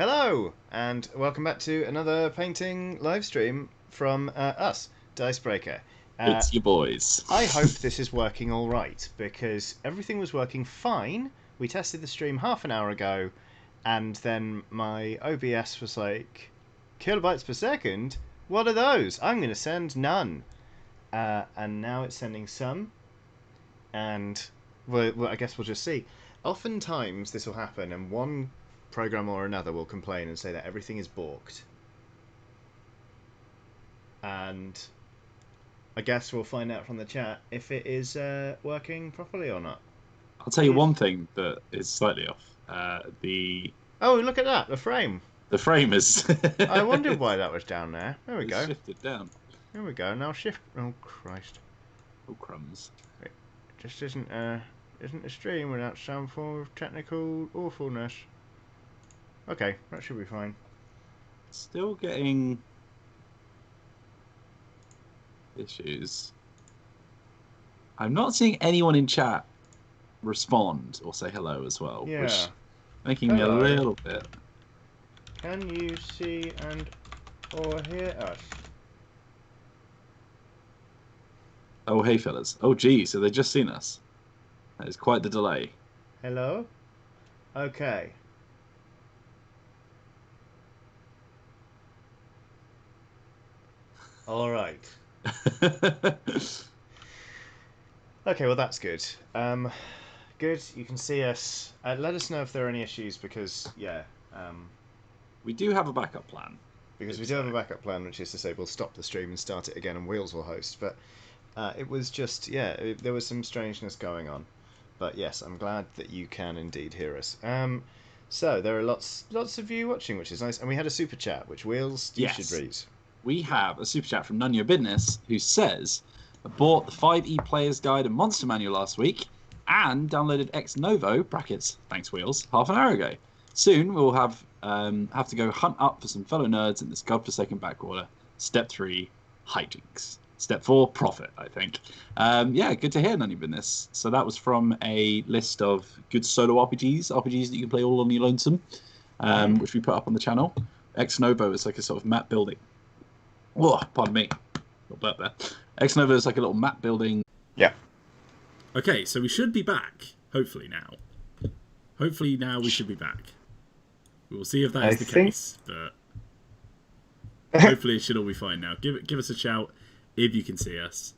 Hello, and welcome back to another painting live stream from us, Dicebreaker. It's your boys. I hope this is working all right, because everything was working fine. We tested the stream half an hour ago, and then my OBS was like, kilobytes per second? What are those? I'm going to send none. And now it's sending some, and well, I guess we'll just see. Oftentimes this will happen, and one program or another will complain and say that everything is balked. And I guess we'll find out from the chat if it is working properly or not. I'll tell you one thing that is slightly off. Oh, look at that! The frame. The frame is. I wondered why that was down there. There we go. Shifted down. There we go. Now shift. Oh Christ. Oh crumbs. It just isn't a stream without some form of technical awfulness. Okay, that should be fine. Still getting issues. I'm not seeing anyone in chat respond or say hello as well, Yeah. which making me a little bit. Can you see and or hear us? Oh, hey fellas. Oh, gee, so they've just seen us. That is quite the delay. Hello? Okay. All right. Okay, well that's good. Good. You can see us. Let us know if there are any issues because we do have a backup plan. Because we do have a backup plan, which is to say we'll stop the stream and start it again, and Wheels will host. But it was just there was some strangeness going on. But yes, I'm glad that you can indeed hear us. So there are lots of you watching, which is nice, and we had a super chat, which Wheels you should read. We have a super chat from None Your Business who says, I bought the 5e Player's Guide and Monster Manual last week and downloaded Ex Novo, brackets, thanks Wheels, half an hour ago. Soon we'll have to go hunt up for some fellow nerds in this godforsaken backwater. Step 3, hijinks. Step 4, profit, I think. Yeah, good to hear, None Your Business. So that was from a list of good solo RPGs that you can play all on your lonesome, which we put up on the channel. Ex Novo is like a sort of map building. Oh, pardon me. Got burp there. Ex Novo is like a little map building. Yeah. Okay, so we should be back. Hopefully now. Hopefully now we should be back. We'll see if that is the case, but hopefully it should all be fine now. Give us a shout if you can see us.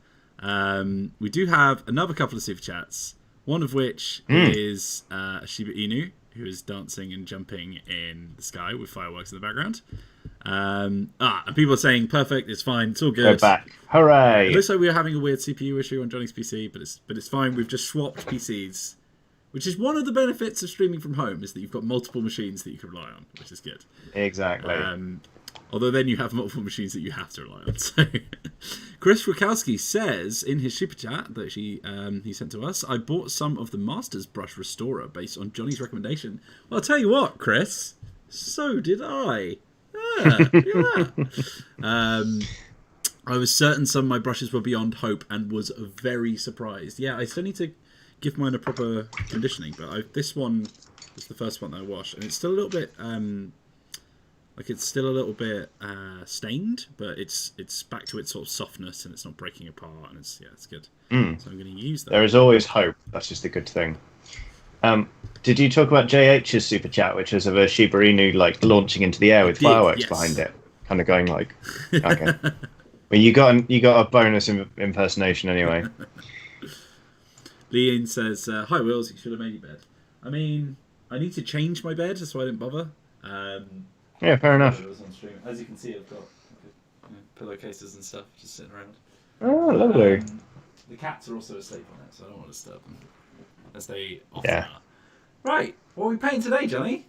We do have another couple of super chats. One of which is Shiba Inu, who is dancing and jumping in the sky with fireworks in the background. And people are saying perfect, it's fine, it's all good. We're back. Hooray! It looks like we're having a weird CPU issue on Johnny's PC, but it's fine. We've just swapped PCs, which is one of the benefits of streaming from home, is that you've got multiple machines that you can rely on, which is good. Exactly. Although then you have multiple machines that you have to rely on. So, Chris Rakowski says in his super chat that he sent to us, I bought some of the Masters Brush Restorer based on Johnny's recommendation. Well, I'll tell you what, Chris, so did I. Yeah. I was certain some of my brushes were beyond hope and was very surprised. Yeah, I still need to give mine a proper conditioning, but this one was the first one that I washed, and it's still a little bit stained, but it's back to its sort of softness and it's not breaking apart, and it's good. So I'm going to use that. There is always hope. That's just a good thing. Did you talk about JH's super chat, which is of a Shiba Inu like launching into the air with fireworks behind it, kind of going like, okay. Well, you got a bonus impersonation anyway. Leon says, "Hi Wills, you should have made your bed." I mean, I need to change my bed, so I didn't bother. Yeah, fair enough. As you can see, I've got pillowcases and stuff just sitting around. Oh, lovely. The cats are also asleep on it, so I don't want to disturb them, as they often are. Right, what are we painting today, Johnny?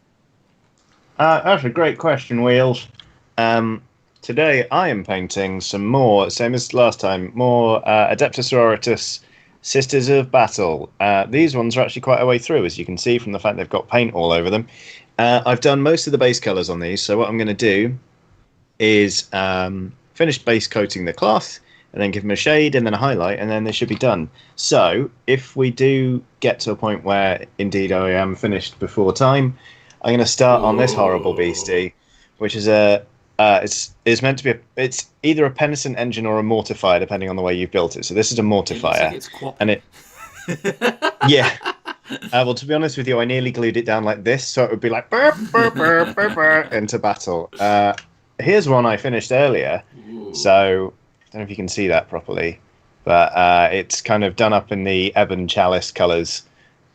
That's a great question, Wheels. Today I am painting some more, same as last time, more Adepta Sororitas Sisters of Battle. These ones are actually quite a way through, as you can see from the fact they've got paint all over them. I've done most of the base colours on these, so what I'm going to do is finish base coating the cloth, and then give them a shade and then a highlight, and then they should be done. So if we do get to a point where indeed I am finished before time, I'm going to start on this horrible beastie, which is it's meant to be it's either a penitent engine or a mortifier, depending on the way you've built it. So this is a mortifier, and it yeah. Well, to be honest with you, I nearly glued it down like this, so it would be like burp, burp, burp, burp, burp, into battle. Here's one I finished earlier, so I don't know if you can see that properly, but it's kind of done up in the ebon chalice colours,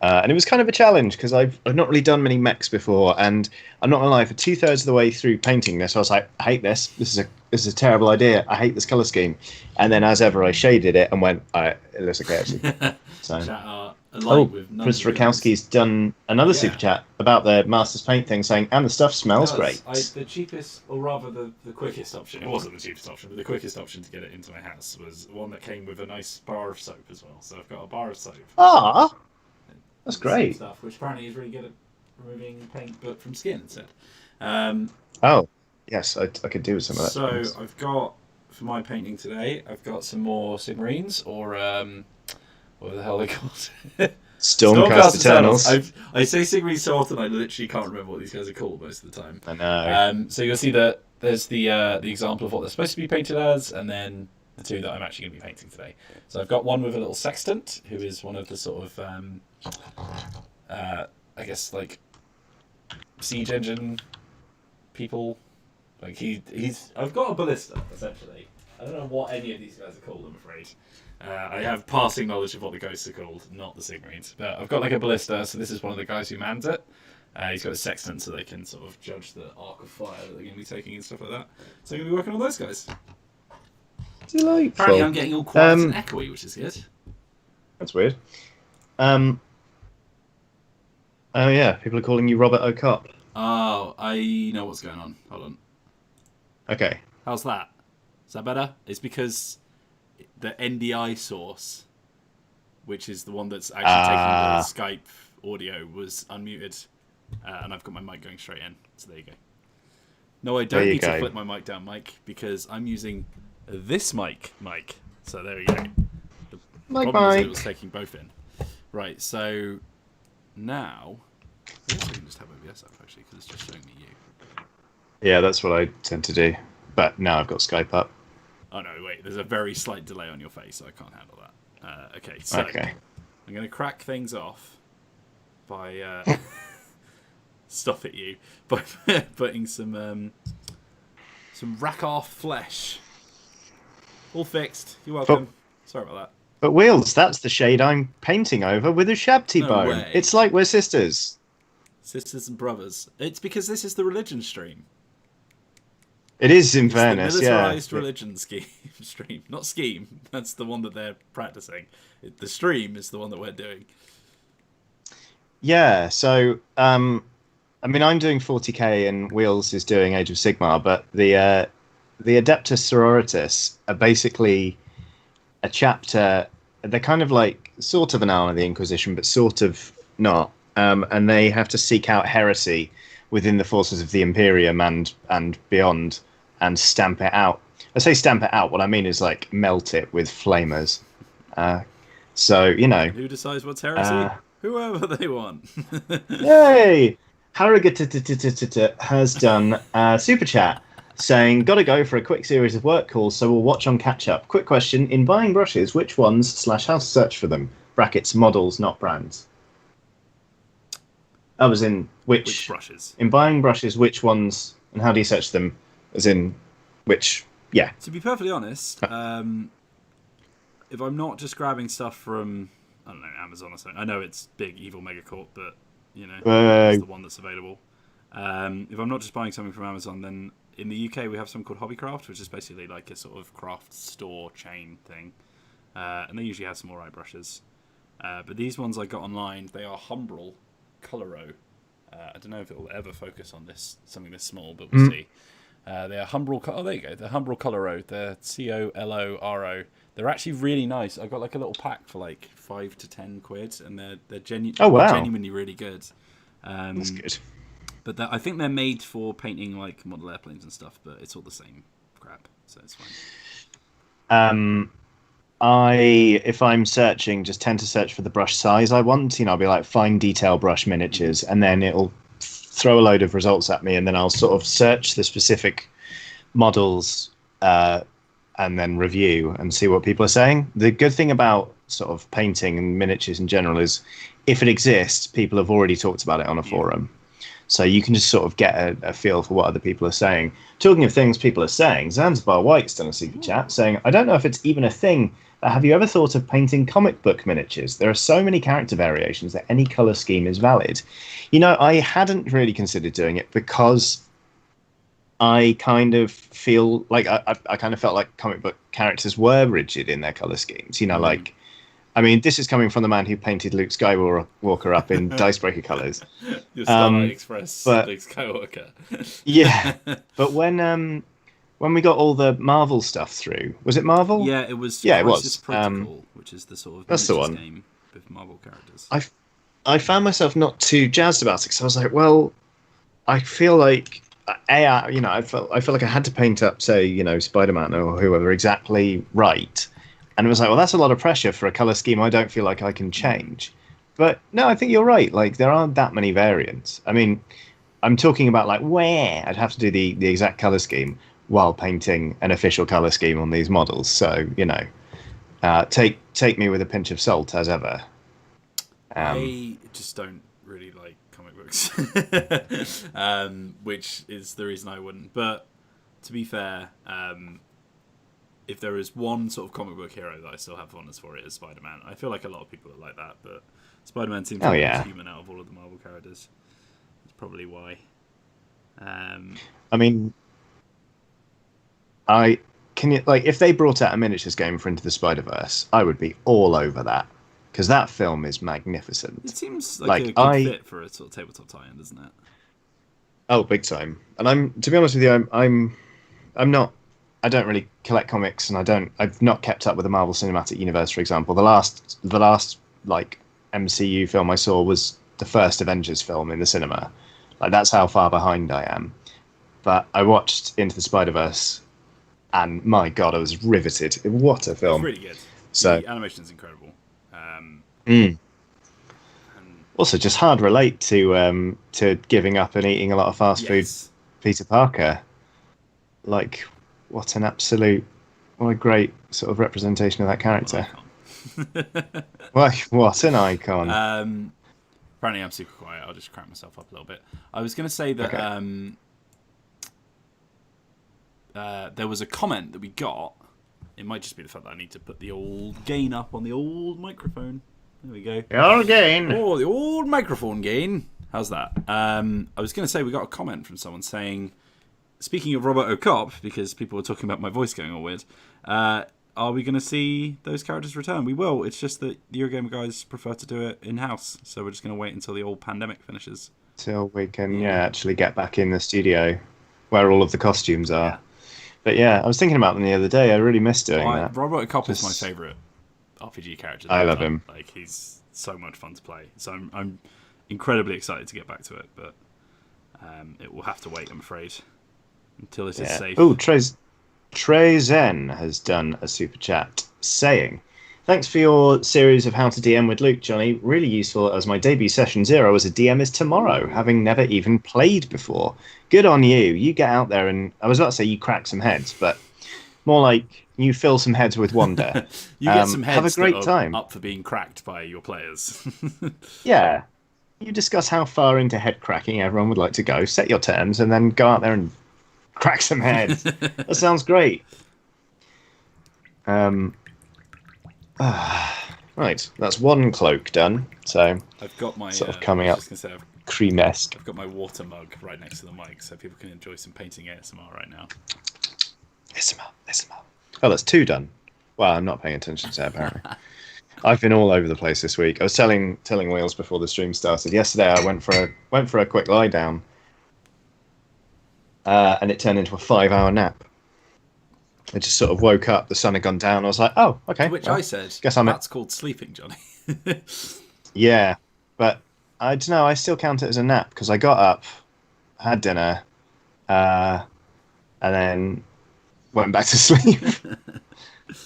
and it was kind of a challenge because I've not really done many mechs before, and I'm not gonna lie, for 2/3 of the way through painting this, I was like, I hate this. This is a terrible idea. I hate this colour scheme, and then as ever, I shaded it and went, it looks okay actually. So. Chris Rakowski's done another super chat about the Masters Paint thing, saying, and the stuff smells great. The cheapest, or rather the quickest option, it wasn't the cheapest option, but the quickest option to get it into my house was one that came with a nice bar of soap as well. So I've got a bar of soap. Ah, that's great. Stuff, which apparently is really good at removing paint, but from skin instead. Oh, yes, I could do with some of that. So I've got, for my painting today, I've got some more Sigmarines, or what the hell are they called? Stormcast Eternals. I say Sigmarines so often I literally can't remember what these guys are called most of the time. I know. So you'll see that there's the example of what they're supposed to be painted as, and then the two that I'm actually going to be painting today. So I've got one with a little sextant, who is one of the sort of, I guess, like, siege engine people. Like, he's... I've got a ballista, essentially. I don't know what any of these guys are called, I'm afraid. I have passing knowledge of what the ghosts are called, not the Sigmarines. But I've got like a ballista, so this is one of the guys who mans it. He's got a sextant, so they can sort of judge the arc of fire that they're going to be taking and stuff like that. So I'm going to be working on those guys. Delightful. Apparently I'm getting all quiet and echoey, which is good. That's weird. Oh yeah, people are calling you Robert O'Cop. Oh, I know what's going on. Hold on. Okay. How's that? Is that better? It's because the NDI source, which is the one that's actually taking the Skype audio, was unmuted, and I've got my mic going straight in. So there you go. No, I don't need to flip my mic down, Mike, because I'm using this mic. So there we go. The problem is that it was taking both in. Right, so now I guess I can just have OBS up actually, because it's just showing me you. Yeah, that's what I tend to do. But now I've got Skype up. Oh no, wait, there's a very slight delay on your face, so I can't handle that. Okay, so I'm going to crack things off by stuff at you by putting some rack-off flesh. All fixed. You're welcome. Sorry about that. But Wheels, that's the shade I'm painting over with a Shabty bone. Way. It's like we're sisters. Sisters and brothers. It's because this is the religion stream. It is, in it's fairness, the militarized religion stream. Not scheme. That's the one that they're practicing. The stream is the one that we're doing. Yeah, so, I mean, I'm doing 40k and Wheels is doing Age of Sigmar, but the Adepta Sororitas are basically a chapter. They're kind of like sort of an arm of the Inquisition, but sort of not. And they have to seek out heresy within the forces of the Imperium and beyond, and stamp it out. I say stamp it out. What I mean is like melt it with flamers. So you know. Who decides what's heresy? Whoever they want. Yay! Harrogate has done super chat saying, "Gotta go for a quick series of work calls, so we'll watch on catch up. Quick question: in buying brushes, which ones / how to search for them? Brackets models, not brands." I was in which brushes? In buying brushes, which ones and how do you search them? As in which? Yeah. To be perfectly honest, if I'm not just grabbing stuff from, I don't know, Amazon or something. I know it's big evil megacorp, but you know, it's the one that's available. If I'm not just buying something from Amazon, then in the UK we have something called Hobbycraft, which is basically like a sort of craft store chain thing, and they usually have some alright brushes. But these ones I got online, they are Humbrol Coloro. I don't know if it will ever focus on something this small, but we'll see. They are Humbrol. Oh, there you go. They're Humbrol Coloro. They're COLORO. They're actually really nice. I got like a little pack for like 5 to 10 quid, and they're genuinely really good. That's good. But I think they're made for painting like model airplanes and stuff, but it's all the same crap, so it's fine. If I'm searching, just tend to search for the brush size I want. You know, I'll be like fine detail brush miniatures, and then it'll throw a load of results at me, and then I'll sort of search the specific models and then review and see what people are saying. The good thing about sort of painting and miniatures in general is if it exists, people have already talked about it on a forum. So you can just sort of get a feel for what other people are saying. Talking of things people are saying, Zanzibar White's done a super chat saying, I don't know if it's even a thing, but have you ever thought of painting comic book miniatures? There are so many character variations that any colour scheme is valid. You know, I hadn't really considered doing it because I kind of feel like I kind of felt like comic book characters were rigid in their colour schemes. You know, like, I mean, this is coming from the man who painted Luke Skywalker up in Dicebreaker colours. Your Starlight Express, but, Luke Skywalker. Yeah, but when we got all the Marvel stuff through, was it Marvel? Yeah, it was. Yeah, it Crisis was. Protocol, which is the sort of that's the one. game with Marvel characters. I found myself not too jazzed about it because I was like, well, I feel like I feel like I had to paint up, say, you know, Spider-Man or whoever exactly right, and it was like, well, that's a lot of pressure for a color scheme I don't feel like I can change. But no, I think you're right. Like, there aren't that many variants. I mean, I'm talking about like where I'd have to do the exact color scheme while painting an official color scheme on these models. So, you know, take me with a pinch of salt as ever. I just don't really like comic books, which is the reason I wouldn't. But to be fair, if there is one sort of comic book hero that I still have fondness for, it is Spider-Man. I feel like a lot of people are like that, but Spider-Man seems like the most human out of all of the Marvel characters. That's probably why. I mean, if they brought out a miniatures game for Into the Spider-Verse, I would be all over that. Because that film is magnificent. It seems like a good fit for a sort of tabletop tie-in, doesn't it? Oh, big time. And to be honest with you, I'm not. I don't really collect comics, and I've not kept up with the Marvel Cinematic Universe, for example. The last like MCU film I saw was the first Avengers film in the cinema. Like, that's how far behind I am. But I watched Into the Spider-Verse, and my God, I was riveted. What a film! It's really good. So the animation's incredible. Also, just hard relate to giving up and eating a lot of fast food. Peter Parker, like, what a great sort of representation of that character. What an icon. Apparently, I'm super quiet. I'll just crack myself up a little bit. I was going to say that there was a comment that we got. It might just be the fact that I need to put the old gain up on the old microphone. There we go. The old gain. Oh, the old microphone gain. How's that? I was going to say we got a comment from someone saying, speaking of Robert O'Cop, because people were talking about my voice going all weird, are we going to see those characters return? We will. It's just that the Eurogamer guys prefer to do it in-house, so we're just going to wait until the old pandemic finishes. Till we can, actually get back in the studio where all of the costumes are. Yeah. But yeah, I was thinking about them the other day. I really miss doing that. Robert O'Cop is my favourite RPG character. I love him. Like, he's so much fun to play. So I'm incredibly excited to get back to it, but it will have to wait, I'm afraid, until it is safe. Oh, Trezen has done a super chat saying, thanks for your series of How to DM with Luke, Johnny. Really useful, as my debut session 0 as a DM is tomorrow, having never even played before. Good on you. You get out there and, I was about to say you crack some heads, but more like you fill some heads with wonder. You get some heads have a great time. Up for being cracked by your players. Yeah. You discuss how far into head cracking everyone would like to go, set your terms, and then go out there and crack some heads. That sounds great. Right, that's one cloak done. So I've got my sort of coming up cream-esque. I've got my water mug right next to the mic, so people can enjoy some painting ASMR right now. ASMR. Oh, that's 2 done. Well, I'm not paying attention to that, apparently. I've been all over the place this week. I was telling Wheels before the stream started. Yesterday, I went for a quick lie down, and it turned into a 5-hour nap. I just sort of woke up. The sun had gone down. I was like, "Oh, okay." To which I said, "Guess that's called sleeping, Johnny." Yeah, but I don't know. I still count it as a nap because I got up, had dinner, and then went back to sleep.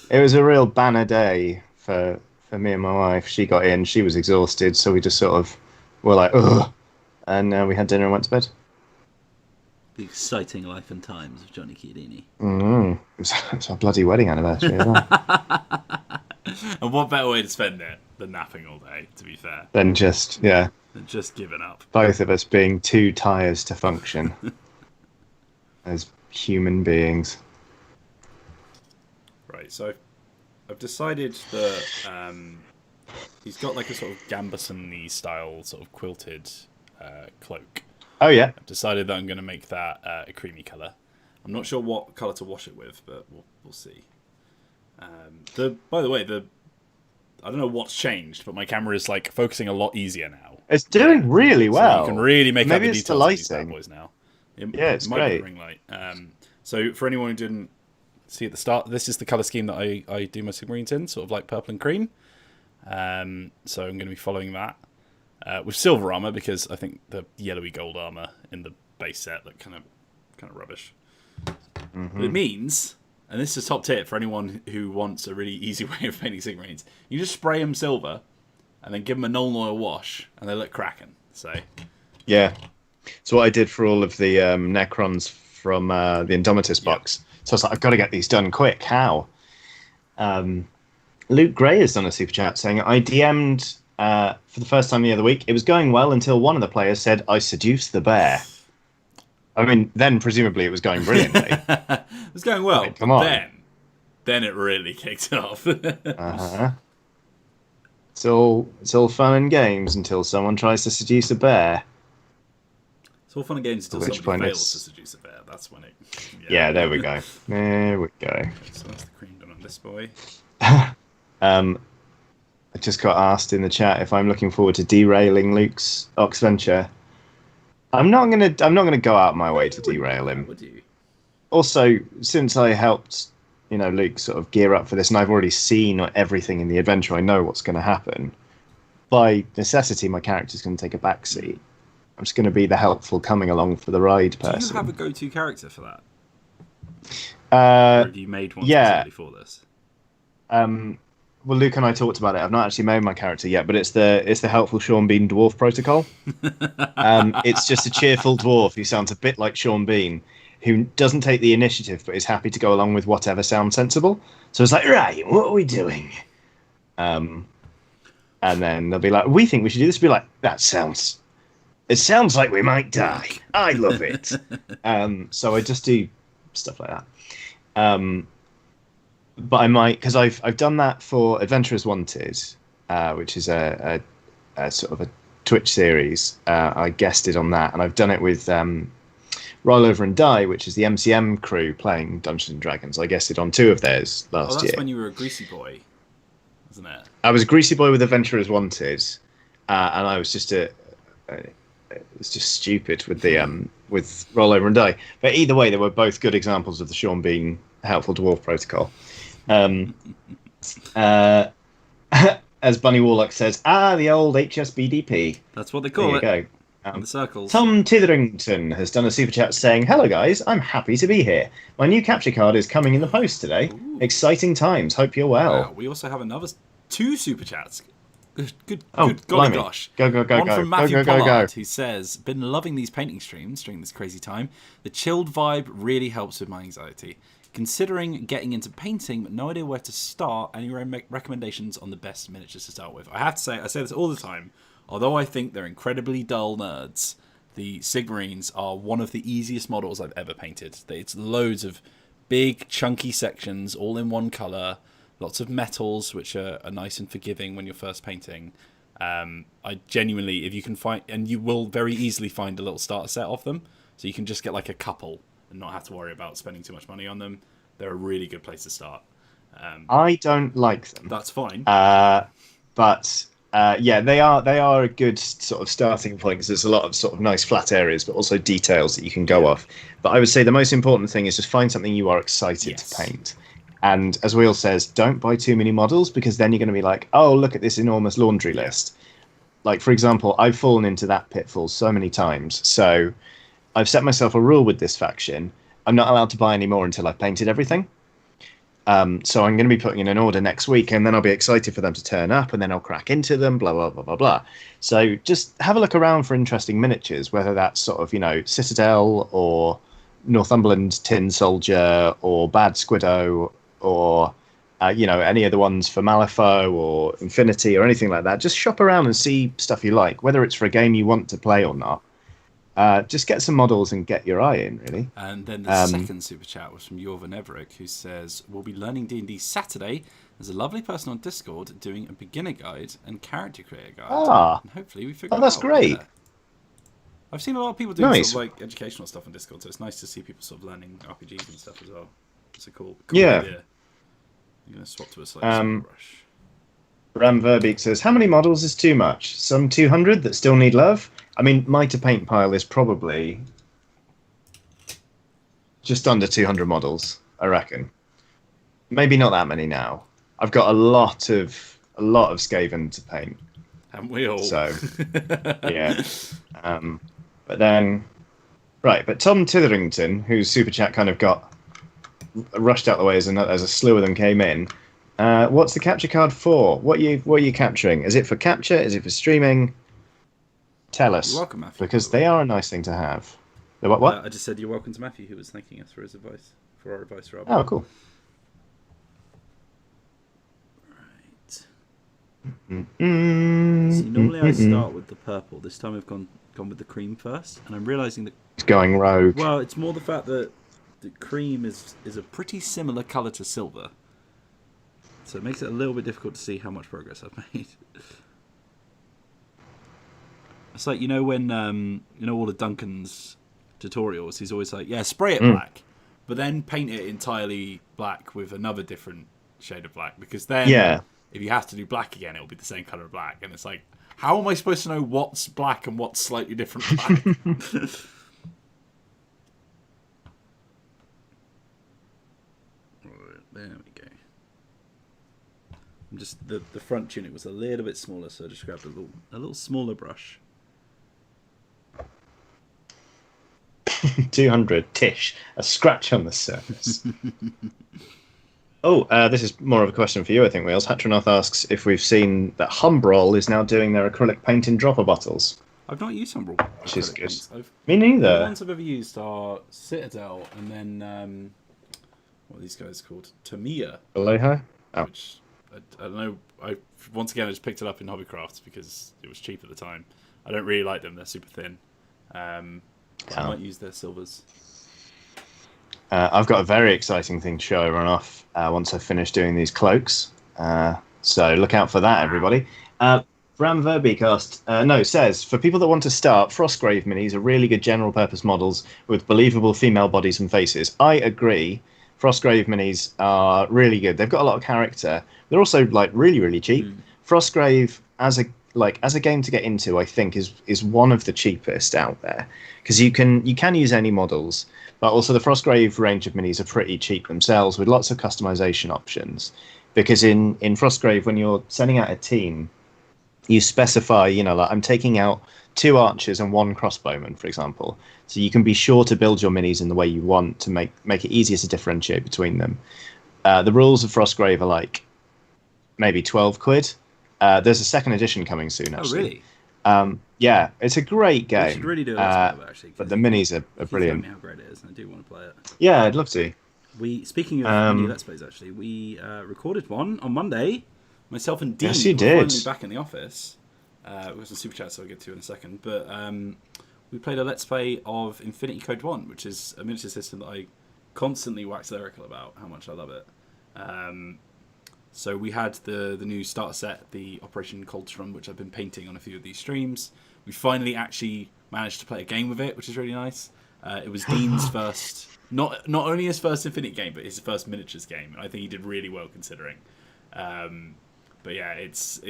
It was a real banner day for me and my wife. She got in. She was exhausted, so we just sort of were like, "Ugh," and we had dinner and went to bed. The exciting life and times of Johnny Chiodini. It's our bloody wedding anniversary as well. And what better way to spend it than napping all day, to be fair? Then just Giving up. both of us being too tired to function as human beings. Right, so I've decided that he's got like a sort of Gambeson-y style sort of quilted cloak. Oh yeah. I've decided that I'm going to make that a creamy colour. I'm not sure what colour to wash it with, but we'll see. By the way, I don't know what's changed, but my camera is like focusing a lot easier now. It's doing really well. So you can really make out the it's the details of these bad lighting. boys now. It's might great. be ring light. So for anyone who didn't see at the start, this is the colour scheme that I do my submarines in, sort of like purple and cream. So I'm going to be following that with silver armour, because I think the yellowy gold armour in the base set look kind of rubbish. Mm-hmm. But it means, and this is a top tip for anyone who wants a really easy way of painting submarines, you just spray them silver and then give them a Nuln Oil wash and they look cracking. So Yeah. So what I did for all of the Necrons from the Indomitus box. So I was like, I've got to get these done quick. How? Luke Gray has done a super chat saying, I DM'd for the first time the other week. It was going well until one of the players said, I seduced the bear. I mean, then presumably it was going brilliantly. it was going well. Come on. Then it really kicked off. Uh-huh. It's all fun and games until someone tries to seduce a bear. It's all fun and games until At which somebody point fails to seduce a bear. That's when it... Yeah, there we go. There we go. Okay, so that's the cream done on this boy. I just got asked in the chat if I'm looking forward to derailing Luke's Ox Venture. I'm not gonna go out my way to derail him. Would you? Also, since I helped, Luke sort of gear up for this, and I've already seen everything in the adventure, I know what's going to happen. By necessity, my character's going to take a backseat. I'm just going to be the helpful coming along for the ride person. Do you have a go-to character for that? Or have you made one specifically for this? Well, Luke and I talked about it. I've not actually made my character yet, but it's the helpful Sean Bean dwarf protocol. It's just a cheerful dwarf who sounds a bit like Sean Bean, who doesn't take the initiative but is happy to go along with whatever sounds sensible. So it's like, right, what are we doing? And then they'll be like, we think we should do this. Be like, it sounds like we might die. I love it. So I just do stuff like that. But I might, because I've done that for Adventurers Wanted, which is a sort of a Twitch series. I guested on that, and I've done it with Roll Over and Die, which is the MCM crew playing Dungeons and Dragons. I guested on 2 of theirs last year. Oh, that's when you were a greasy boy, wasn't it? I was a greasy boy with Adventurers Wanted, and I was just it's just stupid with the with Roll Over and Die. But either way, they were both good examples of the Sean Bean helpful dwarf protocol. As Bunny Warlock says, the old HSBDP. That's what they call it. There you go. The circles. Tom Titherington has done a super chat saying, hello guys, I'm happy to be here. My new capture card is coming in the post today. Ooh. Exciting times. Hope you're well. Wow, we also have another 2 super chats. Good golly blimey. gosh. Go, One from Matthew go. Pollard, who says, been loving these painting streams during this crazy time. The chilled vibe really helps with my anxiety. Considering getting into painting, but no idea where to start, any recommendations on the best miniatures to start with? I have to say, I say this all the time, although I think they're incredibly dull nerds, the Sigmarines are one of the easiest models I've ever painted. It's loads of big, chunky sections, all in one colour, lots of metals, which are nice and forgiving when you're first painting. I genuinely, if you can find, and you will very easily find a little starter set of them, so you can just get like a couple and not have to worry about spending too much money on them. They're a really good place to start. I don't like them. That's fine. But yeah, they are a good sort of starting point, because there's a lot of sort of nice flat areas, but also details that you can go off. But I would say the most important thing is just find something you are excited to paint. And as Will says, don't buy too many models, because then you're going to be like, oh, look at this enormous laundry list. Like, for example, I've fallen into that pitfall so many times. So I've set myself a rule with this faction. I'm not allowed to buy any more until I've painted everything. So I'm going to be putting in an order next week, and then I'll be excited for them to turn up, and then I'll crack into them, blah, blah, blah, blah, blah. So just have a look around for interesting miniatures, whether that's sort of, Citadel or Northumberland Tin Soldier or Bad Squiddo or, any of the ones for Malifaux or Infinity or anything like that. Just shop around and see stuff you like, whether it's for a game you want to play or not. Just get some models and get your eye in, really. And then the second super chat was from Jorvan Everick, who says, we'll be learning D&D Saturday. There's a lovely person on Discord doing a beginner guide and character creator guide. And hopefully we figure it out. That's great. Yeah. I've seen a lot of people doing Nice. sort of like educational stuff on Discord, so it's nice to see people sort of learning RPGs and stuff as well. It's a cool Yeah. idea. You're going to swap to a slightly brush. Ram Verbeek says, how many models is too much? Some 200 that still need love? I mean, my to paint pile is probably just under 200 models, I reckon. Maybe not that many now. I've got a lot of Skaven to paint. Haven't we all? So, yeah. But then, right, but Tom Titherington, whose super chat kind of got rushed out the way as a slew of them came in. What's the capture card for? What are you capturing? Is it for capture? Is it for streaming? Tell us. You're welcome, Matthew. Because they are a nice thing to have. What? I just said you're welcome to Matthew, who was thanking us for his advice, for our advice, Rob. Oh, cool. Right. Mm-hmm. See, normally I start with the purple. This time I've gone with the cream first, and I'm realising that... It's going rogue. Well, it's more the fact that the cream is a pretty similar colour to silver. So it makes it a little bit difficult to see how much progress I've made. It's like, when, all of Duncan's tutorials, he's always like, yeah, spray it black, but then paint it entirely black with another different shade of black, because then if you have to do black again, it'll be the same colour of black. And it's like, how am I supposed to know what's black and what's slightly different black? Right, there we go. I'm just the front tunic was a little bit smaller, so I just grabbed a little smaller brush. 200 tish, a scratch on the surface. This is more of a question for you, I think, Wheels. Hatronoth asks if we've seen that Humbrol is now doing their acrylic paint in dropper bottles. I've not used Humbrol. Which is good. Paints. Me neither. The ones I've ever used are Citadel and then, what are these guys called? Tamiya. Aloha? Oh. Which, I don't know, I just picked it up in Hobbycraft because it was cheap at the time. I don't really like them, they're super thin. I might use their silvers. I've got a very exciting thing to show everyone off once I finish doing these cloaks. So look out for that, everybody. Bram Verbeek says, for people that want to start, Frostgrave minis are really good general purpose models with believable female bodies and faces. I agree. Frostgrave minis are really good. They've got a lot of character. They're also really, really cheap. Frostgrave as a game to get into, I think is one of the cheapest out there, because you can use any models, but also the Frostgrave range of minis are pretty cheap themselves with lots of customization options. Because in Frostgrave, when you're sending out a team, you specify, I'm taking out 2 archers and 1 crossbowman, for example. So you can be sure to build your minis in the way you want to make it easier to differentiate between them. The rules of Frostgrave are maybe 12 quid. There's a second edition coming soon, actually. Oh, really? Yeah, it's a great game. We should really do it, actually. But the minis are brilliant. Me how great it is, and I do want to play it. Yeah, I'd love to. Speaking of new Let's Plays, actually, we recorded one on Monday. Myself and Dean Yes, you were did. finally back in the office. We've got some super chats I'll get to in a second. But we played a Let's Play of Infinity Code 1, which is a miniature system that I constantly wax lyrical about how much I love it. So we had the new starter set, the Operation Coldstrom, which I've been painting on a few of these streams. We finally actually managed to play a game with it, which is really nice. It was Dean's first, not only his first Infinite game, but his first miniatures game, and I think he did really well considering. But yeah, it's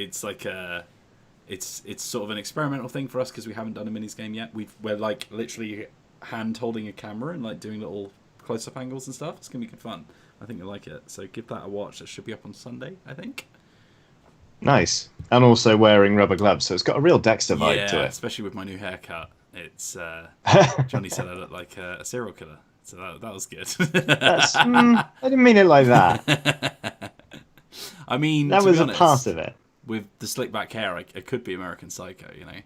sort of an experimental thing for us because we haven't done a minis game yet. We're literally hand holding a camera and doing little close up angles and stuff. It's gonna be good fun. I think you'll like it. So give that a watch. It should be up on Sunday, I think. Nice. And also wearing rubber gloves, so it's got a real Dexter vibe to it. Especially with my new haircut. It's Johnny said I look like a serial killer. So that was good. That's I didn't mean it like that. I mean, That to was be a honest, part of it. with the slick back hair, it could be American Psycho, you know.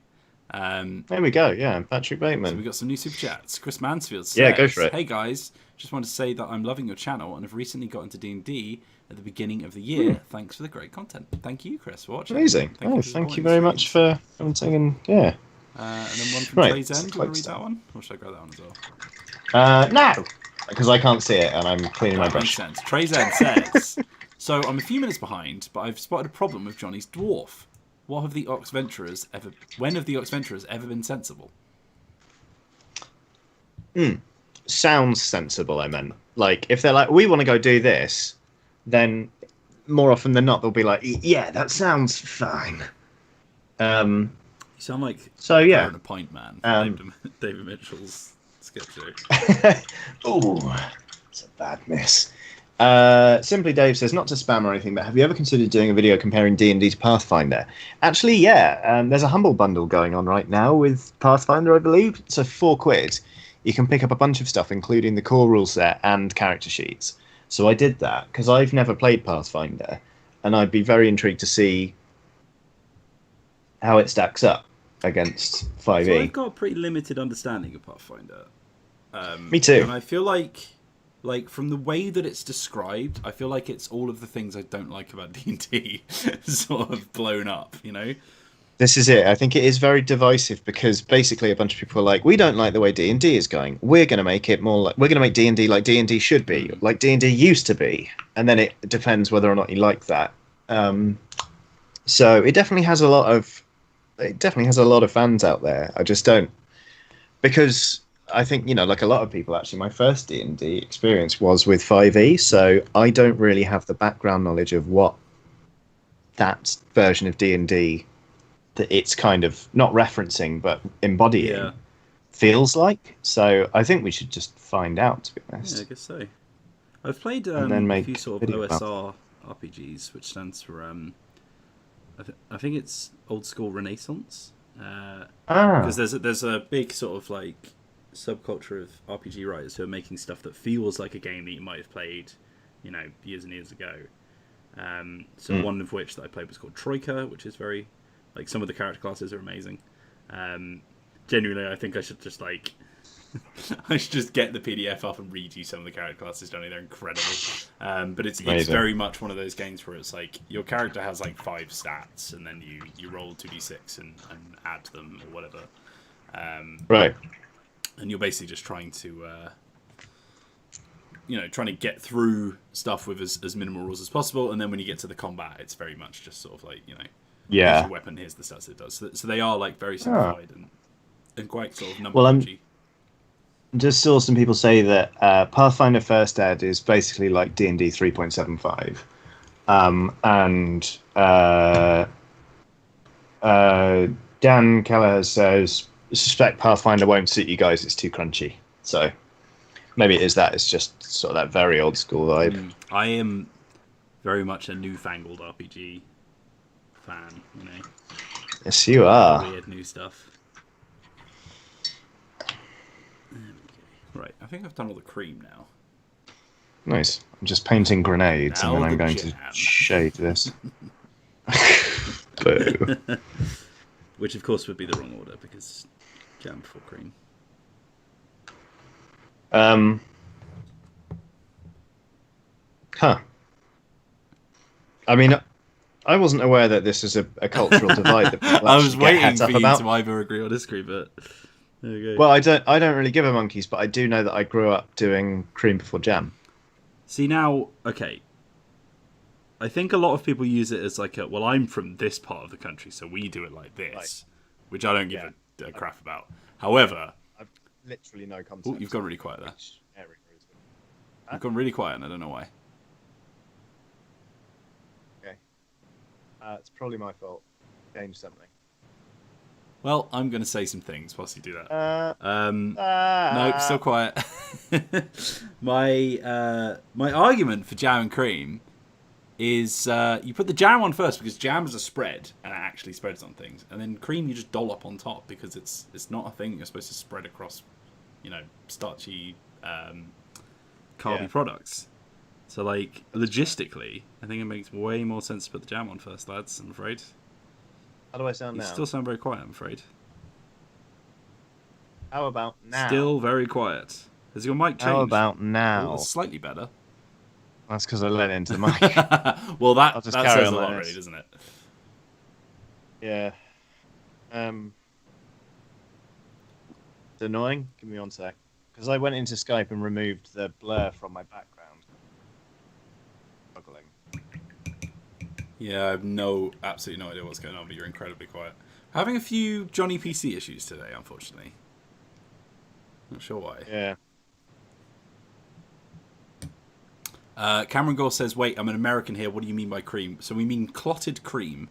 There we go. Yeah, Patrick So we Bateman. got some new super chats. Chris Mansfield says, Yeah, go for it. "Hey guys, just wanted to say that I'm loving your channel and have recently got into D&D at the beginning of the year. Thanks for the great content." Thank you, Chris, for watching. Amazing. Thank you very much for commenting. And yeah. And then one from Right, Trey's End. Do you want to read so- that one, or should I grab that one as well? No, because I can't see it and I'm cleaning my That makes brush. sense. Trey's End says, "So I'm a few minutes behind, but I've spotted a problem with Johnny's dwarf. What have the Ox Venturers ever? When have the Ox Venturers ever been sensible?" Sounds sensible. I meant like if they're like, we want to go do this, then more often than not they'll be like, yeah, that sounds fine. You sound like So yeah. a pint man. From David Mitchell's sketch show. Oh, it's a bad miss. Simply Dave says, not to spam or anything, but have you ever considered doing a video comparing D&D to Pathfinder? Actually, yeah. There's a Humble bundle going on right now with Pathfinder, I believe. So £4. You can pick up a bunch of stuff, including the core rule set and character sheets. So I did that because I've never played Pathfinder, and I'd be very intrigued to see how it stacks up against 5e. So I've got a pretty limited understanding of Pathfinder. Me too. And I feel like from the way that it's described, I feel like it's all of the things I don't like about D&D sort of blown up, you know? This is it. I think it is very divisive because basically a bunch of people are like, we don't like the way D&D is going. We're going to make it more like, we're going to make D&D like D&D should be, like D&D used to be. And then it depends whether or not you like that. So it definitely has a lot of fans out there. I just don't, because I think, you know, like a lot of people actually, my first D&D experience was with 5e. So I don't really have the background knowledge of what that version of D&D that it's kind of not referencing but embodying feels like. So I think we should just find out, to be honest. Yeah, I guess so. I've played And then a make few sort of video about OSR RPGs, which stands for I think it's old school Renaissance. Because there's a big sort of like subculture of RPG writers who are making stuff that feels like a game that you might have played, you know, years and years ago. One of which that I played was called Troika, which is very, like, some of the character classes are amazing. Genuinely, I think I should just like I should just get the PDF up and read you some of the character classes, Johnny. They're incredible. But it's very much one of those games where it's like your character has like 5 stats, and then you roll 2d6 and add them or whatever. Right. And you're basically just trying to get through stuff with as minimal rules as possible. And then when you get to the combat, it's very much just sort of like, you know, here's your weapon, here's the stats it does. So they are like very simplified and quite sort of number crunchy. Just saw some people say that Pathfinder First Ed is basically like D&D 3.75. Dan Kelleher says, suspect Pathfinder won't suit you guys, it's too crunchy. So maybe it is that. It's just sort of that very old school vibe. I am very much a newfangled RPG fan, you know. Yes, you are. Weird new stuff. Right, I think I've done all the cream now. Nice. I'm just painting grenades, Now and then I'm the going jam. to shade this. Boo. Which, of course, would be the wrong order, because jam before cream. Huh. I mean, I wasn't aware that this is a cultural divide that people I was actually get waiting het for up you about. to either agree or disagree, but there you go. Well, I don't really give a monkeys, but I do know that I grew up doing cream before jam. See, now, okay. I think a lot of people use it as like well, I'm from this part of the country, so we do it like this, Right. which I don't give a crap about. However, I've literally no concept. oh, you've gone really quiet there. which area is it. You've gone really quiet, and I don't know why. Okay. It's probably my fault. Change something. Well, I'm going to say some things whilst you do that. No, Nope, still quiet. My argument for jam and cream is you put the jam on first because jam is a spread and it actually spreads on things, and then cream you just dollop on top because it's not a thing you're supposed to spread across, you know, starchy carby Yeah. products. So, like, logistically, I think it makes way more sense to put the jam on first, lads, I'm afraid. How do I sound You now? still sound very quiet, I'm afraid. How about now? Still very quiet. Has your mic changed? How about Oh, now? that's slightly better. That's because I let it into the mic. Well, I'll that just says carry a on like lot, this. really, doesn't it? Yeah. It's annoying. Give me 1 sec. Because I went into Skype and removed the blur from my background. Struggling. Yeah, I have absolutely no idea what's going on, but you're incredibly quiet. Having a few Johnny PC issues today, unfortunately. Not sure why. Yeah. Cameron Gore says, wait, I'm an American here. What do you mean by cream? So we mean clotted cream,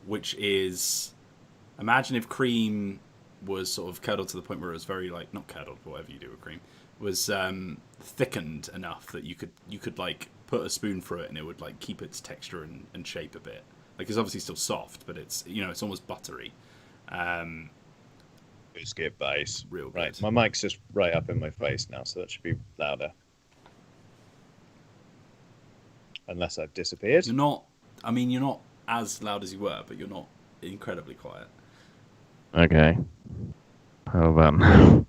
which is... Imagine if cream was sort of curdled to the point where it was very, like... Not curdled, but whatever you do with cream. Was thickened enough that you could like, put a spoon through it and it would, like, keep its texture and shape a bit. Like, it's obviously still soft, but it's, it's almost buttery. Biscuit base. Real good. Right, my mic's just right up in my face now, so that should be louder. Unless I've disappeared. You're not as loud as you were, but you're not incredibly quiet. Okay. How about now?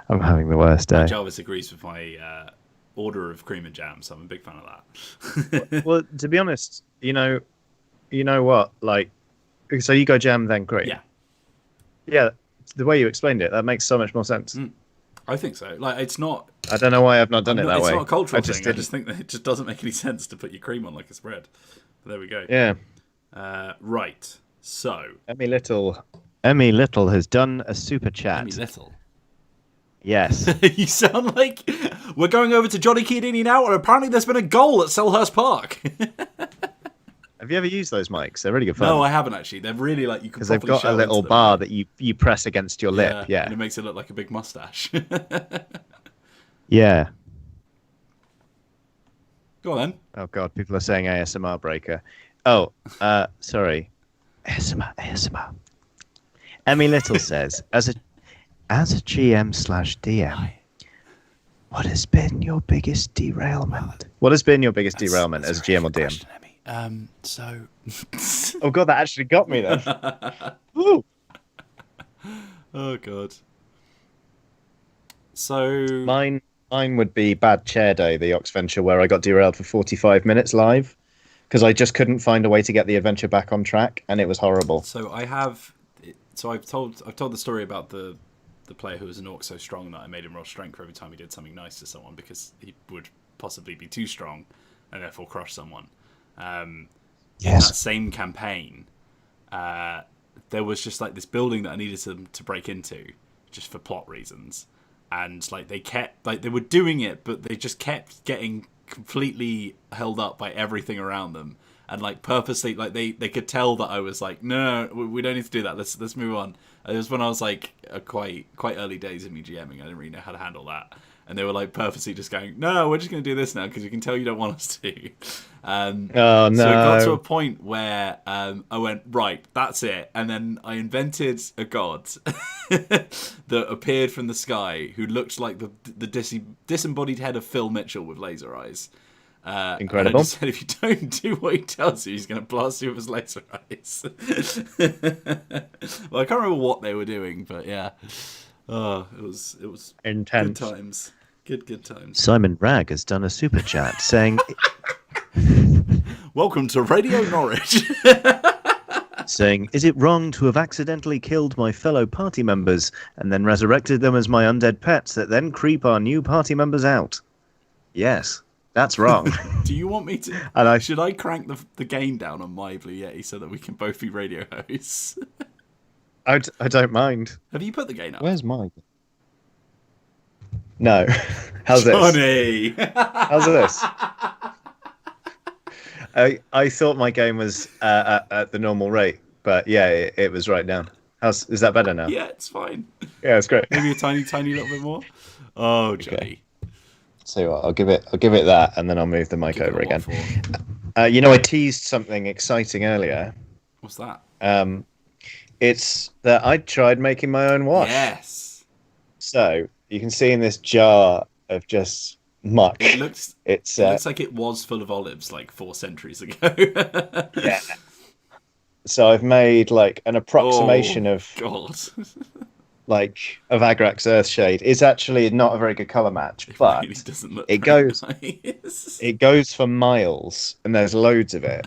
I'm having the worst day. Jarvis agrees with my order of cream and jam, so I'm a big fan of that. Well, to be honest, you know what? Like, so you go jam, then cream. Yeah. Yeah, the way you explained it, that makes so much more sense. I think so. Like, it's not... I don't know why I've not done it that way. It's not a cultural thing. Didn't. I just think that it just doesn't make any sense to put your cream on like a spread. But there we go. Yeah. Right. So... Emmy Little has done a super chat. Emmy Little? Yes. You sound like... We're going over to Johnny Chiodini now, and apparently there's been a goal at Selhurst Park. Have you ever used those mics? They're really good fun. No, I haven't actually. They're really like... Because they've got a little bar that you press against your lip. Yeah. And it makes it look like a big mustache. Yeah. Go on then. Oh god, people are saying ASMR breaker. Oh, sorry. ASMR. Emmy Little says, as a GM/DM, what has been your biggest derailment? What has been your biggest derailment as a GM or DM? Question, Emmy. So... Oh god, that actually got me then. Woo! Oh god. So Mine would be Bad Chair Day, the Ox Venture, where I got derailed for 45 minutes live because I just couldn't find a way to get the adventure back on track, and it was horrible. So I've told the story about the player who was an orc so strong that I made him roll strength every time he did something nice to someone because he would possibly be too strong and therefore crush someone. In that same campaign, there was just like this building that I needed them to break into just for plot reasons. And like they were doing it, but they just kept getting completely held up by everything around them, and like purposely, like they could tell that I was like, no, we don't need to do that. Let's move on. It was when I was like quite early days of me GMing. I didn't really know how to handle that, and they were like purposely just going, no, we're just going to do this now because you can tell you don't want us to. Oh no! So it got to a point where I went, right, that's it, and then I invented a god that appeared from the sky who looked like the disembodied head of Phil Mitchell with laser eyes. Incredible. And I just said, if you don't do what he tells you, he's going to blast you with his laser eyes. Well, I can't remember what they were doing, but yeah. Oh, it was intense. Good times. Good times. Simon Ragg has done a super chat saying, welcome to Radio Norwich. saying, is it wrong to have accidentally killed my fellow party members and then resurrected them as my undead pets that then creep our new party members out? Yes, that's wrong. Do you want me to... Should I crank the gain down on my Blue Yeti so that we can both be radio hosts? I don't mind. Have you put the gain up? Where's mine? No. How's Johnny! this? How's this? I thought my game was at the normal rate, but yeah, it was right down. Is that better now? Yeah, it's fine. Yeah, it's great. Maybe a tiny little bit more. Oh, Johnny. Okay. So I'll give it that, and then I'll move the mic over again. I teased something exciting earlier. What's that? It's that I tried making my own wash. Yes. So you can see in this jar of just muck. It looks like it was full of olives like 4 centuries ago. Yeah. So I've made like an approximation Oh, of God. like of Agrax Earthshade. It's actually not a very good color match, It but really doesn't look it very goes nice. it goes for miles, and there's loads of it.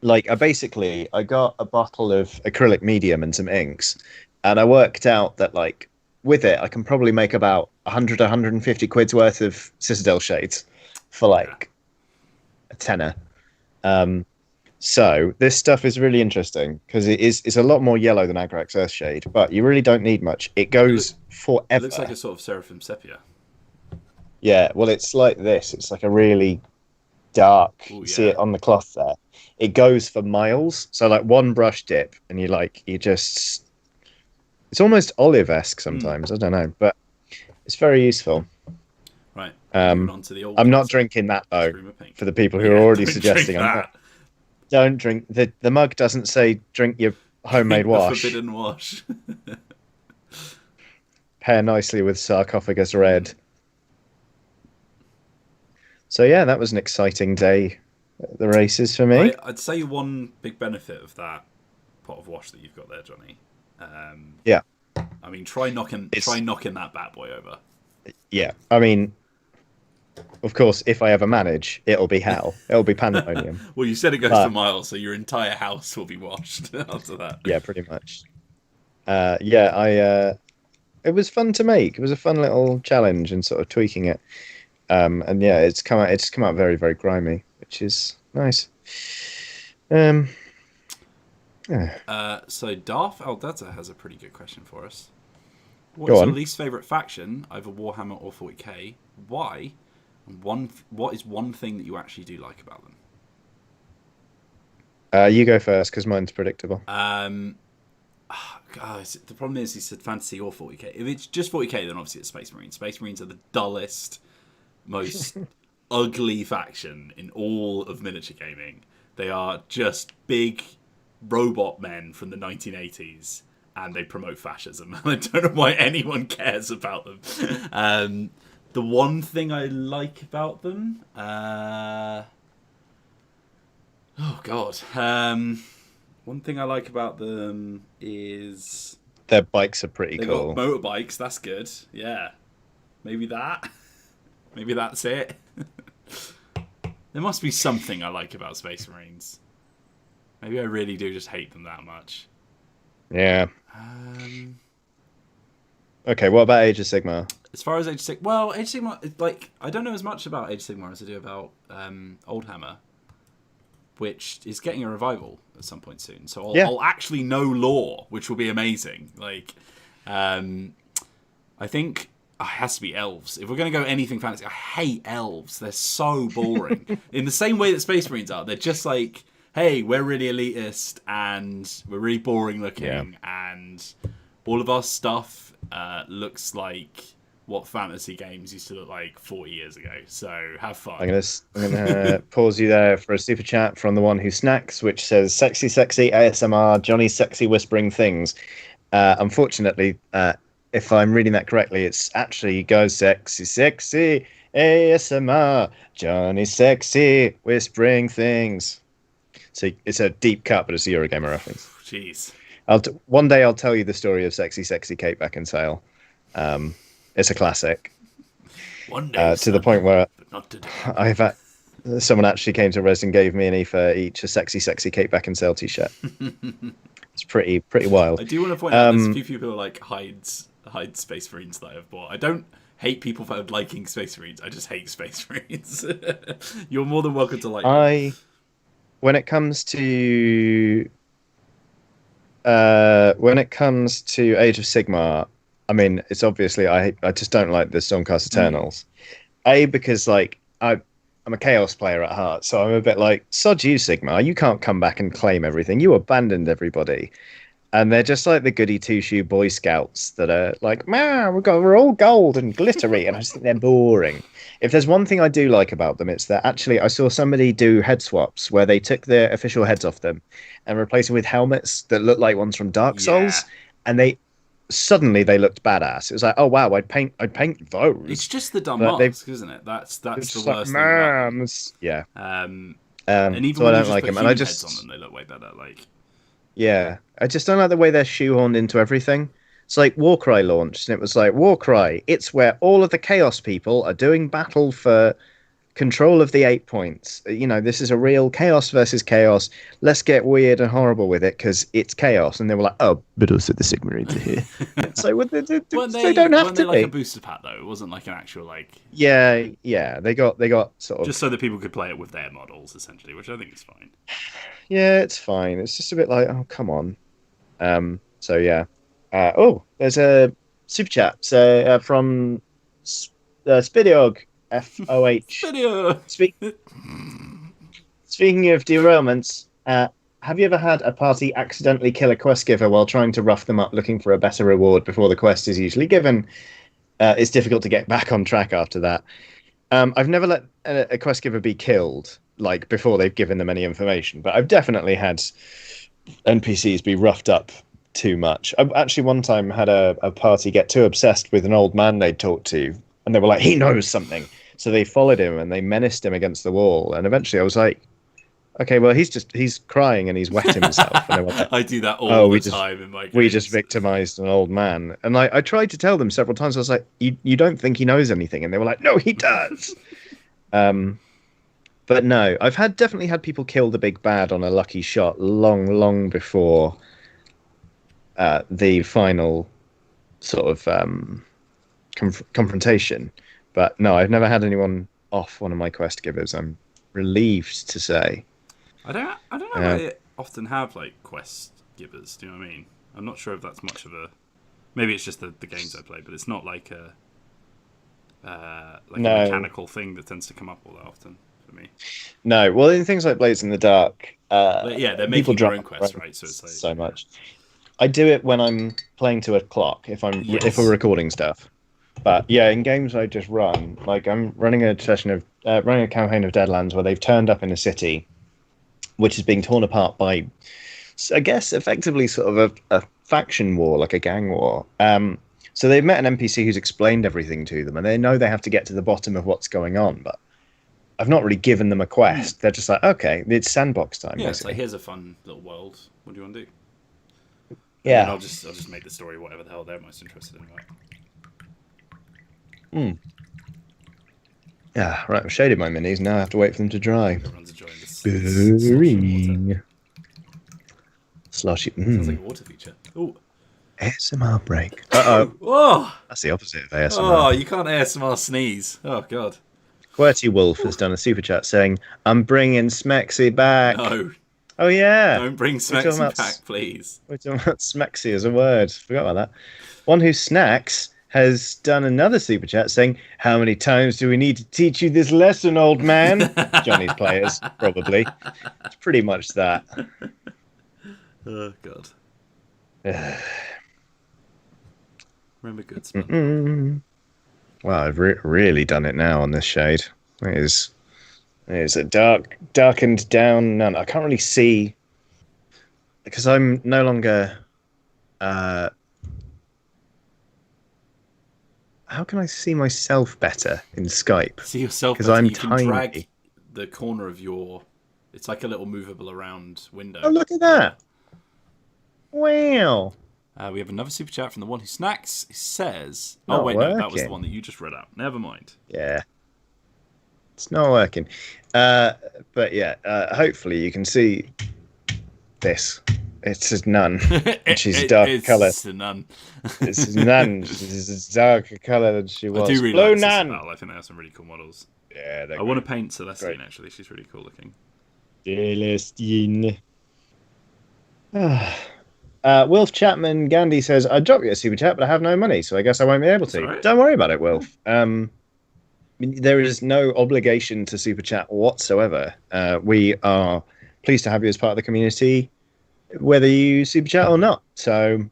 Like I got a bottle of acrylic medium and some inks, and I worked out that like with it I can probably make about 100 150 quid's worth of Citadel shades for like a tenner. Um, so this stuff is really interesting because it's a lot more yellow than Agrax Earthshade, but you really don't need much. It goes It forever. looks like a sort of Seraphim Sepia. Yeah, well, it's like this. It's like a really dark. Ooh, You see yeah. it on the cloth there. It goes for miles. So like one brush dip, and you just. It's almost olive-esque sometimes. I don't know, but it's very useful. Right. Um, Moving on to the old I'm not classic, drinking that though. Screamer Pink. For the people who Yeah, are already don't suggesting, drink that. don't drink. The mug doesn't say drink your homemade The wash. forbidden wash. Pair nicely with sarcophagus red. So yeah, that was an exciting day at the races for me. I'd say one big benefit of that pot of wash that you've got there, Johnny. Yeah. I mean, try knocking that bad boy over. Yeah, I mean, of course, if I ever manage, it'll be hell. It'll be pandemonium. Well, you said it goes But- for miles, so your entire house will be washed after that. Yeah, pretty much. It was fun to make. It was a fun little challenge and sort of tweaking it. And yeah, it's come out very, very grimy, which is nice. Yeah. So Darth Aldeta has a pretty good question for us. What Go is on. your least favourite faction, either Warhammer or 40k? Why? And what is one thing that you actually do like about them? You go first because mine's predictable. Guys, the problem is he said fantasy or 40k. If it's just 40k, then obviously it's Space Marines. Space Marines are the dullest, most ugly faction in all of miniature gaming. They are just big robot men from the 1980s, and they promote fascism. I don't know why anyone cares about them. The one thing I like about them, oh god, one thing I like about them is Their bikes are pretty they've cool. got motorbikes. That's good. Yeah, maybe that. Maybe that's it. There must be something I like about Space Marines. Maybe I really do just hate them that much. Yeah. Okay, what about Age of Sigmar? As far as Age of Sigmar, well, Age of Sigmar, like, I don't know as much about Age of Sigmar as I do about Old Hammer, which is getting a revival at some point soon. So I'll actually know lore, which will be amazing. Like, I think it has to be elves. If we're going to go anything fantasy, I hate elves. They're so boring. In the same way that Space Marines are. They're just like, hey, we're really elitist and we're really boring looking, and all of our stuff looks like what fantasy games used to look like 40 years ago. So have fun. I'm gonna pause you there for a super chat from the one who snacks, which says sexy ASMR, Johnny's sexy whispering things. Unfortunately, if I'm reading that correctly, it's actually goes sexy ASMR, Johnny's sexy whispering things. So it's a deep cut, but it's a Eurogamer reference. Jeez. One day I'll tell you the story of sexy Kate Beckinsale. It's a classic. One day, to the point where but not today. someone actually came to Res and gave me and Aoife each a sexy Kate Beckinsale t-shirt. It's pretty wild. I do want to point out there's a few people who like hide Space Marines that I've bought. I don't hate people for liking Space Marines. I just hate Space Marines. You're more than welcome to like them. When it comes to Age of Sigmar, I mean, it's obviously I just don't like the Stormcast Eternals. Because like I'm a Chaos player at heart, so I'm a bit like, sod you, Sigmar. You can't come back and claim everything. You abandoned everybody. And they're just like the goody two-shoe Boy Scouts that are like, man, we're all gold and glittery, and I just think they're boring. If there's one thing I do like about them, it's that actually I saw somebody do head swaps where they took their official heads off them and replaced them with helmets that look like ones from Dark Souls, and they suddenly they looked badass. It was like, oh wow, I'd paint those. It's just the dumb But they've- mask, isn't it? That's the It's worst just like, thing about them. man, yeah. And even So when I you don't just like put them, and I human heads just on them, they look way better. Like, yeah, I just don't like the way they're shoehorned into everything. It's like Warcry launched, and it was like Warcry. It's where all of the Chaos people are doing battle for control of the 8 points. You know, this is a real Chaos versus Chaos. Let's get weird and horrible with it because it's Chaos. And they were like, oh, but also the Sigmarines are here. So well, they don't have weren't to they like be. a booster pack though? It wasn't like an actual like. Yeah, they got sort of. Just so that people could play it with their models, essentially, which I think is fine. Yeah, it's fine. It's just a bit like, oh, come on. So yeah. Oh, there's a super chat. So from Spidiog FOH. Video. Speaking of derailments, have you ever had a party accidentally kill a quest giver while trying to rough them up looking for a better reward before the quest is usually given? It's difficult to get back on track after that. I've never let a quest giver be killed, like, before they've given them any information, but I've definitely had NPCs be roughed up too much. I actually one time had a party get too obsessed with an old man they'd talked to, and they were like, he knows something. So they followed him and they menaced him against the wall. And eventually I was like, okay, well, he's crying and he's wet himself. And they were like, I do that all the time in my games. We just victimized an old man. And I tried to tell them several times. I was like, you don't think he knows anything? And they were like, no, he does. But no, I've definitely had people kill the big bad on a lucky shot long before the final sort of confrontation. But no, I've never had anyone off one of my quest givers. I'm relieved to say. I don't know if I often have like quest givers. Do you know what I mean? I'm not sure if that's much of a. Maybe it's just the games I play, but it's not like a a mechanical thing that tends to come up all that often for me. No, well, in things like Blades in the Dark, yeah, they're making their own quests, right? So it's like so much. I do it when I'm playing to a clock if we're recording stuff. But yeah, in games I just run, like I'm running a campaign of Deadlands where they've turned up in a city, which is being torn apart by, I guess, effectively sort of a faction war, like a gang war. So they've met an NPC who's explained everything to them, and they know they have to get to the bottom of what's going on. But I've not really given them a quest. They're just like, okay, it's sandbox time. Yeah, basically. it's like, here's a fun little world. What do you want to do? Yeah, and I'll just make the story whatever the hell they're most interested in, right? Yeah, right. I've shaded my minis. Now I have to wait for them to dry. Everyone's enjoying this. Boring. Sloshy. Sounds like a water feature. Oh, ASMR break. Uh-oh. Whoa! That's the opposite of ASMR. Oh, you can't ASMR sneeze. Oh, God. QWERTY Wolf has done a super chat saying, I'm bringing Smexy back. No. Oh, yeah. Don't bring Smexy back, please. We're talking about Smexy as a word. Forgot about that. One who snacks has done another super chat saying, how many times do we need to teach you this lesson, old man? Johnny's players, probably. It's pretty much that. Oh, God. Remember good spell. Well, I've really done it now on this shade. It is a darkened down none. I can't really see because I'm no longer. How can I see myself better in Skype? See yourself because better. I'm you can tiny. drag the corner of your. It's like a little movable around window. Oh, look at that! Wow. We have another super chat from the one who snacks. He says, Not "Oh wait, no, that was the working. one that you just read out. Never mind." Yeah. It's not working. But yeah, hopefully you can see this. It's a nun. She's dark colour. It's a nun. It's a nun. She's a darker colour than she was. I do really Blue like nun. Battle. I think they have some really cool models. Yeah, I want to paint Celestine, actually. She's really cool looking. Celestine. Wilf Chapman Gandhi says, I'd drop you a super chat, but I have no money, so I guess I won't be able to. Right. Don't worry about it, Wilf. There is no obligation to super chat whatsoever. We are pleased to have you as part of the community, whether you super chat or not. So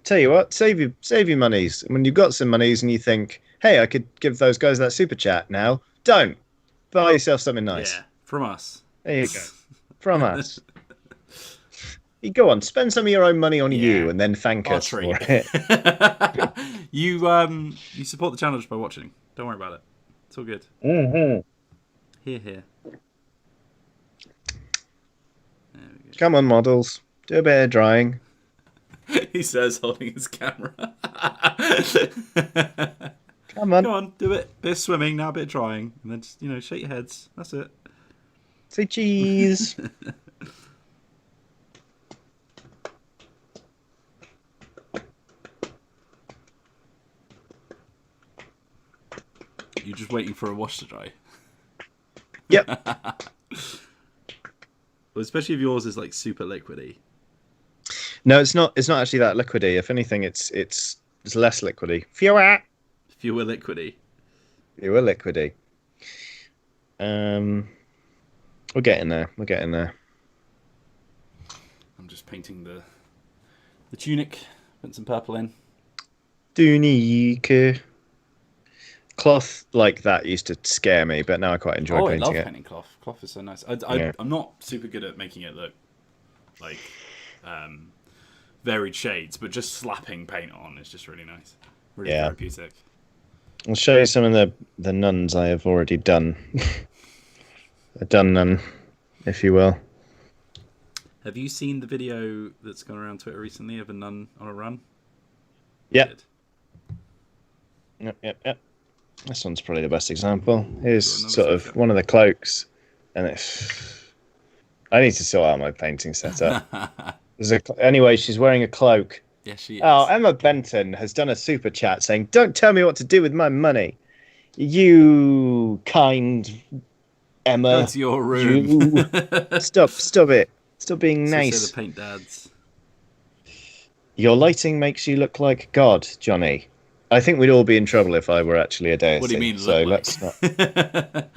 tell you what, save your monies. When you've got some monies and you think, hey, I could give those guys that super chat now, don't. Buy yourself something nice. Yeah, from us. There you go. From us. You go on, spend some of your own money on Yeah. you, and then thank Our us treat. for it. You support the channel just by watching. Don't worry about it. It's all good. Mm-hmm. Here. There we Come on, models, do a bit of drying. go. He says, holding his camera. Come on, Come on, do it. Bit of swimming, now a bit of drying, and then just shake your heads. That's it. say cheese. You're just waiting for a wash to dry. Yep. Well, especially if yours is like super liquidy. No, it's not. It's not actually that liquidy. If anything, it's less liquidy. Fewer liquidy. liquidy. We're getting there. We're getting there. I'm just painting the tunic. Put some purple in. Tunique. Cloth like that used to scare me, but now I quite enjoy I painting love it. painting cloth. Cloth is so nice. Yeah. I'm not super good at making it look like varied shades, but just slapping paint on is just really nice. Really therapeutic. I'll show you some of the nuns I have already done. A done nun, if you will. Have you seen the video that's gone around Twitter recently of a nun on a run? Yep. Yep. This one's probably the best example. Here's sort of one of the cloaks, and I need to sort out my painting setup. Anyway, she's wearing a cloak. Yes, she is. Oh, Emma Benton has done a super chat saying, "Don't tell me what to do with my money, you kind Emma. Go to your room. Stop it. Stop being nice. The paint dads. Your lighting makes you look like God, Johnny. I think we'd all be in trouble if I were actually a deity. What do you mean? So look let's like? not.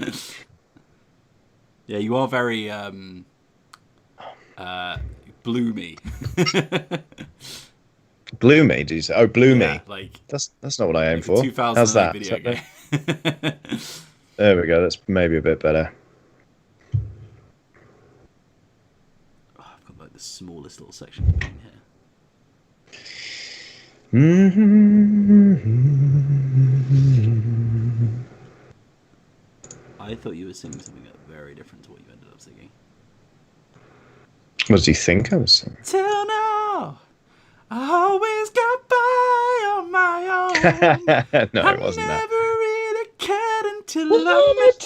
Yeah, you are very bloomy. Bloomy, do you say? Oh, bloomy. Yeah, like that's not what I aim like for. 2008 How's that? video game. There we go. That's maybe a bit better. Oh, I've got like the smallest little section of paint here. I thought you were singing something very different to what you ended up singing. What do you think I was singing? Till now, I always got by on my own. No, it wasn't that. I never really cared until I met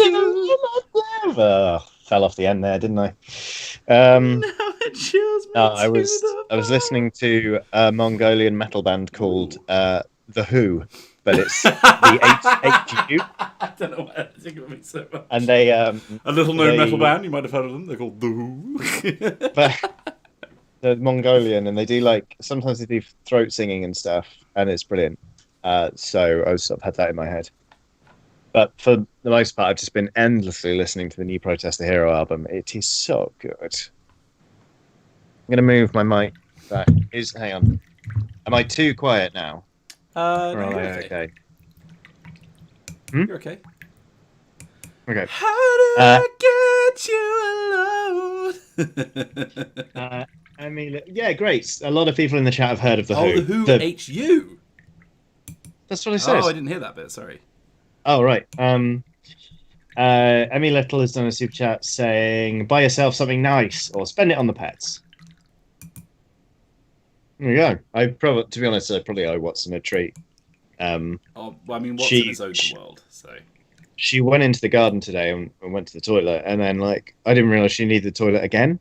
you. Fell off the end there, didn't I? Now it chills me I was listening to a Mongolian metal band called The Who, but it's the HU. I don't know why that's going to be so much. And they a little known metal band, you might have heard of them. They're called The Who. but they're Mongolian, and they do sometimes they do throat singing and stuff, and it's brilliant. So I sort of had that in my head. But for the most part, I've just been endlessly listening to the new Protest the Hero album. It is so good. I'm going to move my mic back. Hang on. Am I too quiet now? No, Or am you're I okay. okay? You're okay. Okay. How do I get you alone? I mean, yeah, great. A lot of people in the chat have heard of The Who. Oh, The Who HU? That's what it says. Oh, I didn't hear that bit, sorry. Oh, right. Emmy Little has done a super chat saying, buy yourself something nice or spend it on the pets. There you go. To be honest, I probably owe Watson a treat. Watson is owed the world, so. She went into the garden today and went to the toilet, and then, I didn't realise she needed the toilet again,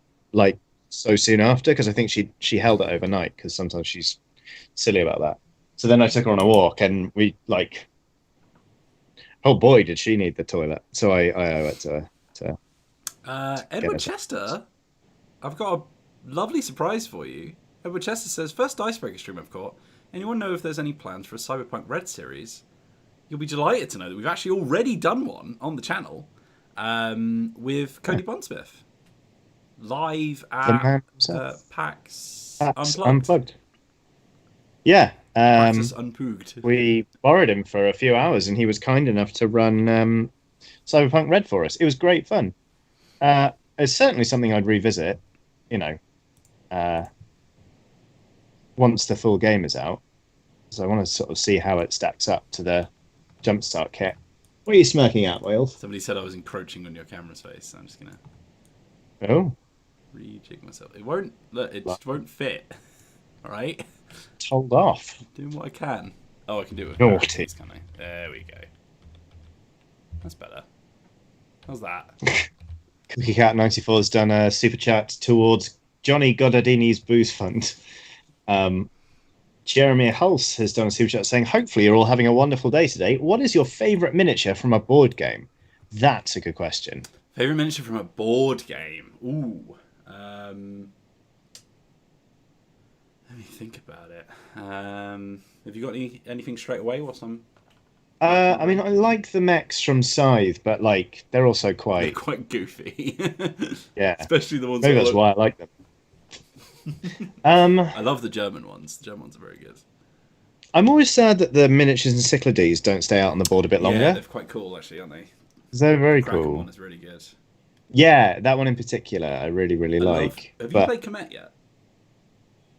so soon after, because I think she held it overnight, because sometimes she's silly about that. So then I took her on a walk, and we, oh boy, did she need the toilet. So I owe it to her. Edward Chester, I've got a lovely surprise for you. Edward Chester says, first Icebreaker stream I've caught. Anyone know if there's any plans for a Cyberpunk Red series? You'll be delighted to know that we've actually already done one on the channel with Cody Bondsmith. Live at PAX Unplugged. Yeah. PAX Unpooged. We borrowed him for a few hours, and he was kind enough to run Cyberpunk Red for us. It was great fun. It's certainly something I'd revisit, once the full game is out. So I want to sort of see how it stacks up to the Jumpstart kit. What are you smirking at, Wales? Somebody said I was encroaching on your camera's face. So I'm just gonna Oh, rejig myself. It won't. Look, it just won't fit. All right. hold off. Doing what I can. Oh, I can do it with Naughty. characters, can I? There we go. That's better. How's that? Cookie Cat 94 has done a super chat towards Johnny Goddardini's booze fund. Jeremy Hulse has done a super chat saying, hopefully you're all having a wonderful day today. What is your favourite miniature from a board game? That's a good question. Favorite miniature from a board game? Ooh. Let me think about it. Have you got anything straight away? Whilst I'm... I mean, I like the mechs from Scythe, but like they're also They're quite quite goofy. yeah. Especially the ones Maybe that that's look... why I like them. I love the German ones. The German ones are very good. I'm always sad that the miniatures and Cyclades don't stay out on the board a bit longer. Yeah, they're quite cool actually, aren't they? They're very The Kraken cool. one is really good. Yeah, that one in particular, I really, really like. Have you but played Comet yet?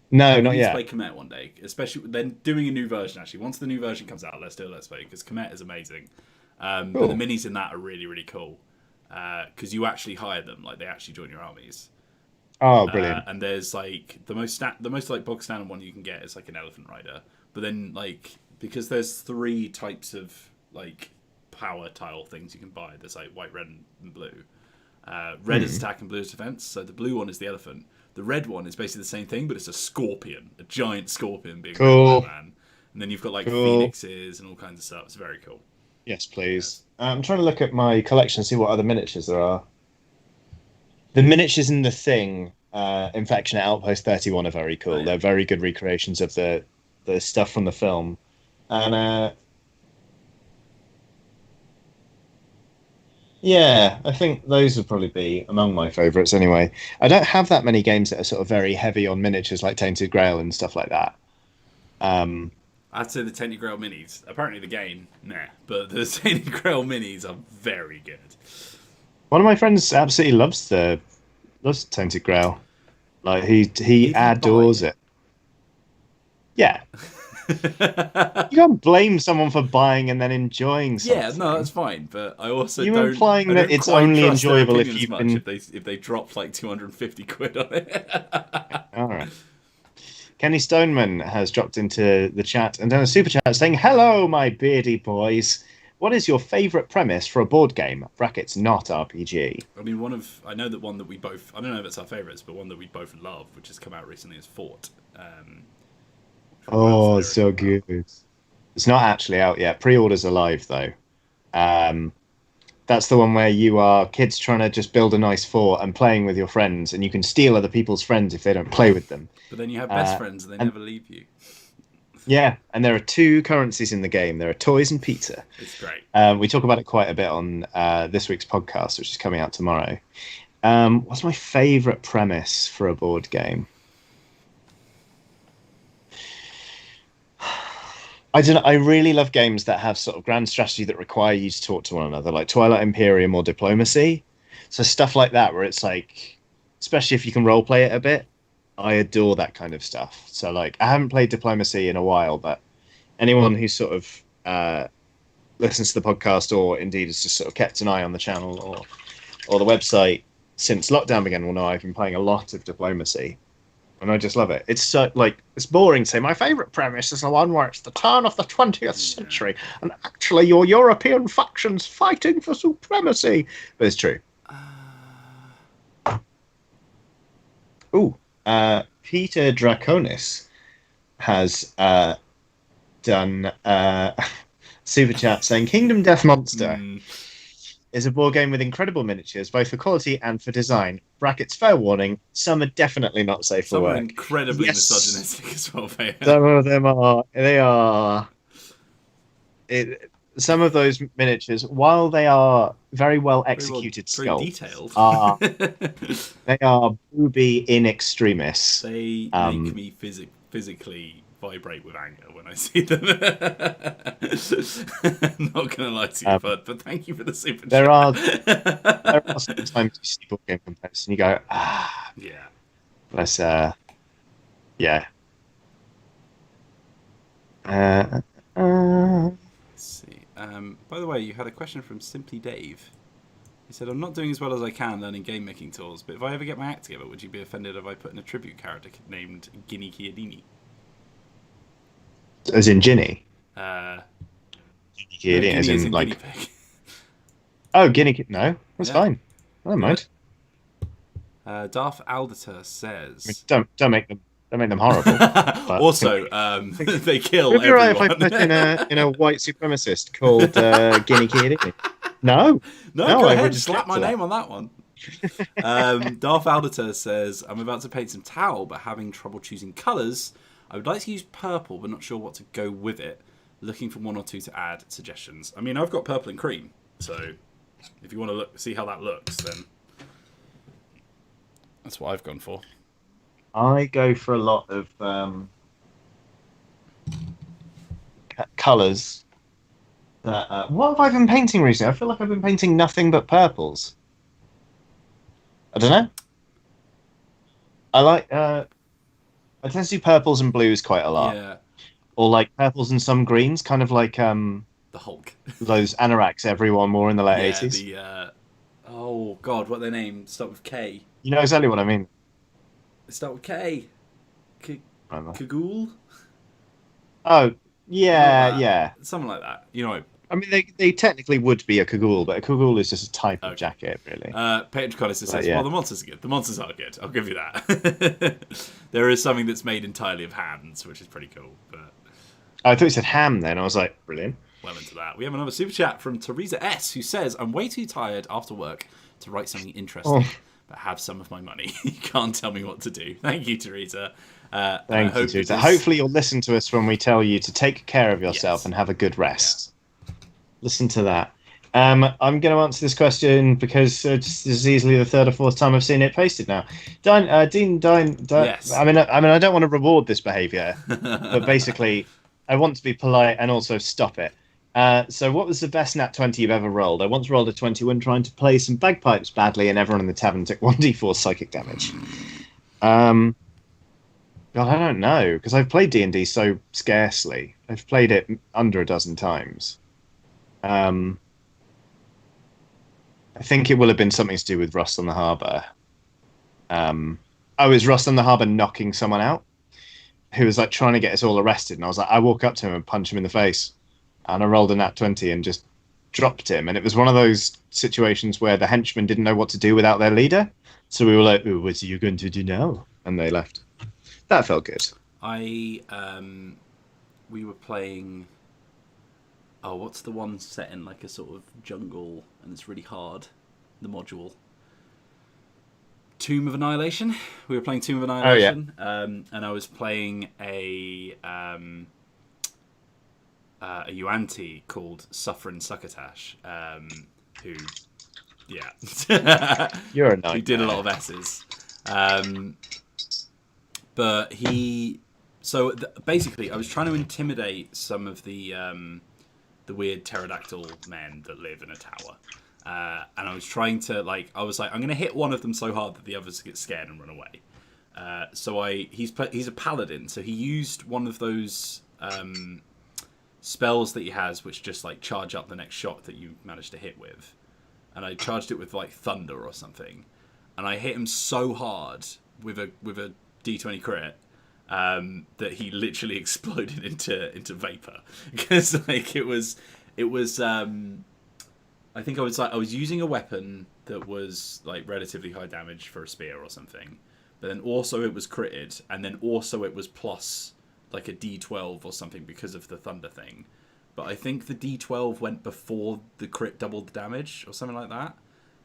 no, You not need to yet. play Comet one day, especially then doing a new version. Actually, once the new version comes out, let's do a Let's Play because Comet is amazing. But Cool. the minis in that are really, really cool because you actually hire them, like they actually join your armies. Oh, brilliant! And there's like the most like bog standard one you can get is like an elephant rider. But then like because there's 3 types of like power tile things you can buy. There's like white, red, and blue. Red is attack and blue is defense. So the blue one is the elephant. The red one is basically the same thing, but it's a scorpion, a giant scorpion being Cool. man. And then you've got like Cool. phoenixes and all kinds of stuff. It's very cool. Yes, please. I'm trying to look at my collection and see what other miniatures there are. The miniatures in the Thing, Infection at Outpost 31 are very cool. Oh, yeah. They're very good recreations of the stuff from the film. And yeah, I think those would probably be among my favourites anyway. I don't have that many games that are sort of very heavy on miniatures like Tainted Grail and stuff like that. I'd say the Tainted Grail minis. Apparently the game, nah. But the Tainted Grail minis are very good. One of my friends absolutely loves Tainted Grail. Like he adores it. Yeah. You can't blame someone for buying and then enjoying something. Yeah, no, that's fine. But I also You're don't. implying I that don't it's quite only trust their enjoyable if opinions you've much been. if they drop like 250 quid on it. All right. Kenny Stoneman has dropped into the chat and done a super chat saying, "Hello, my beardy boys. What is your favourite premise for a board game? Brackets not RPG." I mean, I know that one that we both. I don't know if it's our favourites, but one that we both love, which has come out recently, is Fort. Oh, so good. It's not actually out yet. Pre-orders are live though. That's the one where you are kids trying to just build a nice fort and playing with your friends, and you can steal other people's friends if they don't play with them. But then you have best friends, and they never leave you. Yeah, and there are 2 currencies in the game. There are toys and pizza. It's great. We talk about it quite a bit on this week's podcast, which is coming out tomorrow. What's my favourite premise for a board game? I don't know. I really love games that have sort of grand strategy that require you to talk to one another, like Twilight Imperium or Diplomacy. So stuff like that, where it's like, especially if you can role play it a bit, I adore that kind of stuff. So like, I haven't played Diplomacy in a while, but anyone who sort of listens to the podcast or indeed has just sort of kept an eye on the channel or the website since lockdown began will know I've been playing a lot of Diplomacy. And I just love it. It's so like it's boring to say my favourite premise is the one where it's the turn of the 20th century and actually your European factions fighting for supremacy. But it's true. Ooh, Peter Draconis has done super chat saying Kingdom Death Monster is a board game with incredible miniatures, both for quality and for design. Brackets, fair warning, some are definitely not safe for Some are work. incredibly Yes. misogynistic as well, Faye. Some of them are. They are. Some of those miniatures, while they are very well executed very sculpts, detailed. they are booby in extremis. They make me physically vibrate with anger when I see them. Not gonna lie to you, but thank you for the super There chat. are sometimes you see board game comparison, you go, Yeah. Let's yeah. Uh, Let's see. By the way, you had a question from Simply Dave. He said, I'm not doing as well as I can learning game making tools, but if I ever get my act together, would you be offended if I put in a tribute character named Guinea Chiodini? as in Ginny. No, Guinea, as in like. guinea pig. Oh, Guinea. No, that's Yeah. fine. I don't mind. Darth Aldater says. I mean, don't make them horrible. But Also, they kill would it be everyone. right if I put in a white supremacist called Guinea Chiodini? No, No, go I ahead. would Slap my name on that one. Darth Aldater says, I'm about to paint some towel, but having trouble choosing colours. I would like to use purple, but not sure what to go with it. Looking for one or two to add suggestions. I mean, I've got purple and cream, so if you want to see how that looks, then that's what I've gone for. I go for a lot of colours. What have I been painting recently? I feel like I've been painting nothing but purples. I don't know. I like. I tend to do purples and blues quite a lot, Yeah, or like purples and some greens, kind of like the Hulk. those anoraks everyone wore in the late Yeah, 80s. oh god, what are their names? Start with K. You know exactly what I mean. Start with K. I don't know. Cagoule? Oh, yeah, Like that. yeah. Something like that. You know. I mean, they technically would be a cagoule, but a cagoule is just a type of Okay. jacket, really. Patrick Collis says, yeah. well, the monsters are good. The monsters are good. I'll give you that. There is something that's made entirely of hands, which is pretty cool. But I thought you said ham then. I was like, brilliant. well into that. We have another super chat from Teresa S, who says, I'm way too tired after work to write something interesting, but have some of my money. You can't tell me what to do. Thank you, Teresa. Thank you, Teresa. Hopefully you'll listen to us when we tell you to take care of yourself Yes. and have a good rest. Listen to that. I'm going to answer this question because this is easily the third or fourth time I've seen it posted now. Dean, Yes. I mean, I don't want to reward this behaviour, but basically, I want to be polite and also stop it. So, what was the best nat 20 you've ever rolled? I once rolled a 20 when trying to play some bagpipes badly, and everyone in the tavern took 1d4 psychic damage. God, I don't know because I've played D&D so scarcely. I've played it under a dozen times. I think it will have been something to do with Rust on the Harbour. Is Rust on the Harbour knocking someone out who was like trying to get us all arrested, and I was like, I walk up to him and punch him in the face, and I rolled a nat 20 and just dropped him. And it was one of those situations where the henchmen didn't know what to do without their leader, so we were like, "Ooh, what are you going to do now?" And they left. That felt good. we were playing. Oh, what's the one set in like a sort of jungle and it's really hard? The module. Tomb of Annihilation. We were playing Tomb of Annihilation, and I was playing a Yuan-Ti called Suffering Succotash, who, yeah, You're a nightmare. who did a lot of S's. But he, so basically, I was trying to intimidate some of the weird pterodactyl men that live in a tower. And I was trying to, I was like, I'm going to hit one of them so hard that the others get scared and run away. He's a paladin, so he used one of those spells that he has, which just charge up the next shot that you manage to hit with. And I charged it with thunder or something, and I hit him so hard with a D20 crit that he literally exploded into vapor because it was. I think I was using a weapon that was relatively high damage for a spear or something, but then also it was critted, and then also it was plus a D12 or something because of the thunder thing. But I think the D12 went before the crit doubled the damage or something like that.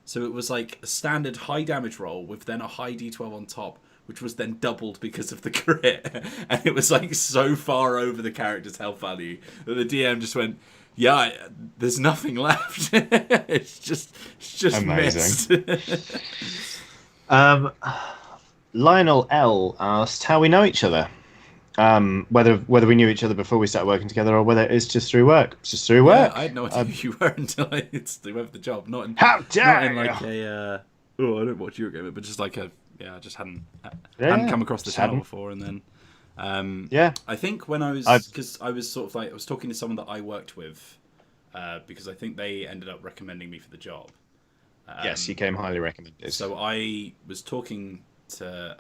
So it was a standard high damage roll with then a high D12 on top, which was then doubled because of the crit. And it was so far over the character's health value that the DM just went, yeah, there's nothing left. it's just amazing. missed. Lionel L asked how we know each other. Whether we knew each other before we started working together or whether it's just through work. It's just through work. Yeah, I had no idea who you were until I went for the job. Not in How dare not in you! I don't watch Eurogamer, but just Yeah, I just hadn't Yeah, come across the just channel hadn't. before, and then Yeah. I think when I was because I was sort of like I was talking to someone that I worked with because I think they ended up recommending me for the job. Yes, you came highly recommended. So I was talking to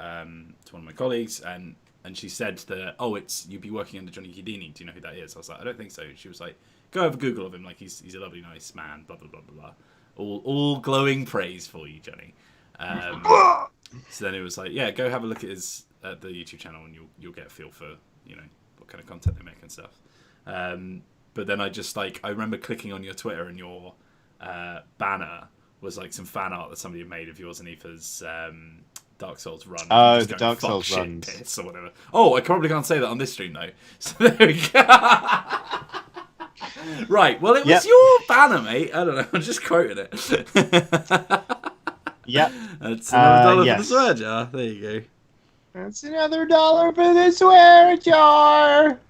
one of my colleagues, and she said that you'd be working under Johnny Chiodini. Do you know who that is? I was like, I don't think so. She was like, go have a Google of him. Like he's a lovely, nice man. Blah blah blah blah blah. All glowing praise for you, Johnny. So then it was like, yeah, go have a look at the YouTube channel, and you'll get a feel for what kind of content they make and stuff. But then I remember clicking on your Twitter, and your banner was like some fan art that somebody had made of yours and Aoife's Dark Souls run. Oh, the Dark Souls runs. Piss or whatever. Oh, I probably can't say that on this stream though. So there we go. Right. Well, it was your banner, mate. I don't know. I'm just quoting it. Yep. That's another $1 yes. for the swear jar. There you go. That's another $1 for the swear jar.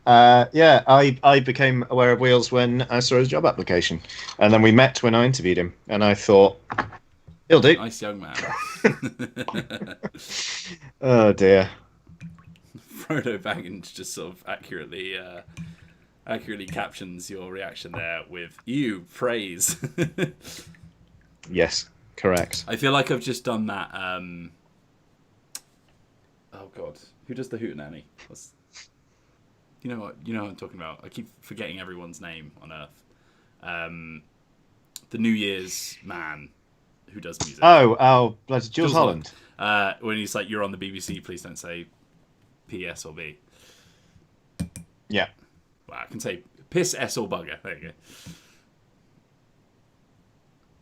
Yeah, I became aware of Wheels when I saw his job application, and then we met when I interviewed him, and I thought, he'll do. Nice young man. Oh dear. Frodo Baggins just sort of accurately captions your reaction there with "you praise." Yes, correct. I feel like I've just done that. Oh God, who does the Hootenanny? You know what I'm talking about. I keep forgetting everyone's name on Earth. The New Year's man who does music. Oh, bloody Jules Holland. When he's like, "You're on the BBC. Please don't say PS or B." Yeah. Well, I can say piss, S or bugger. There you go.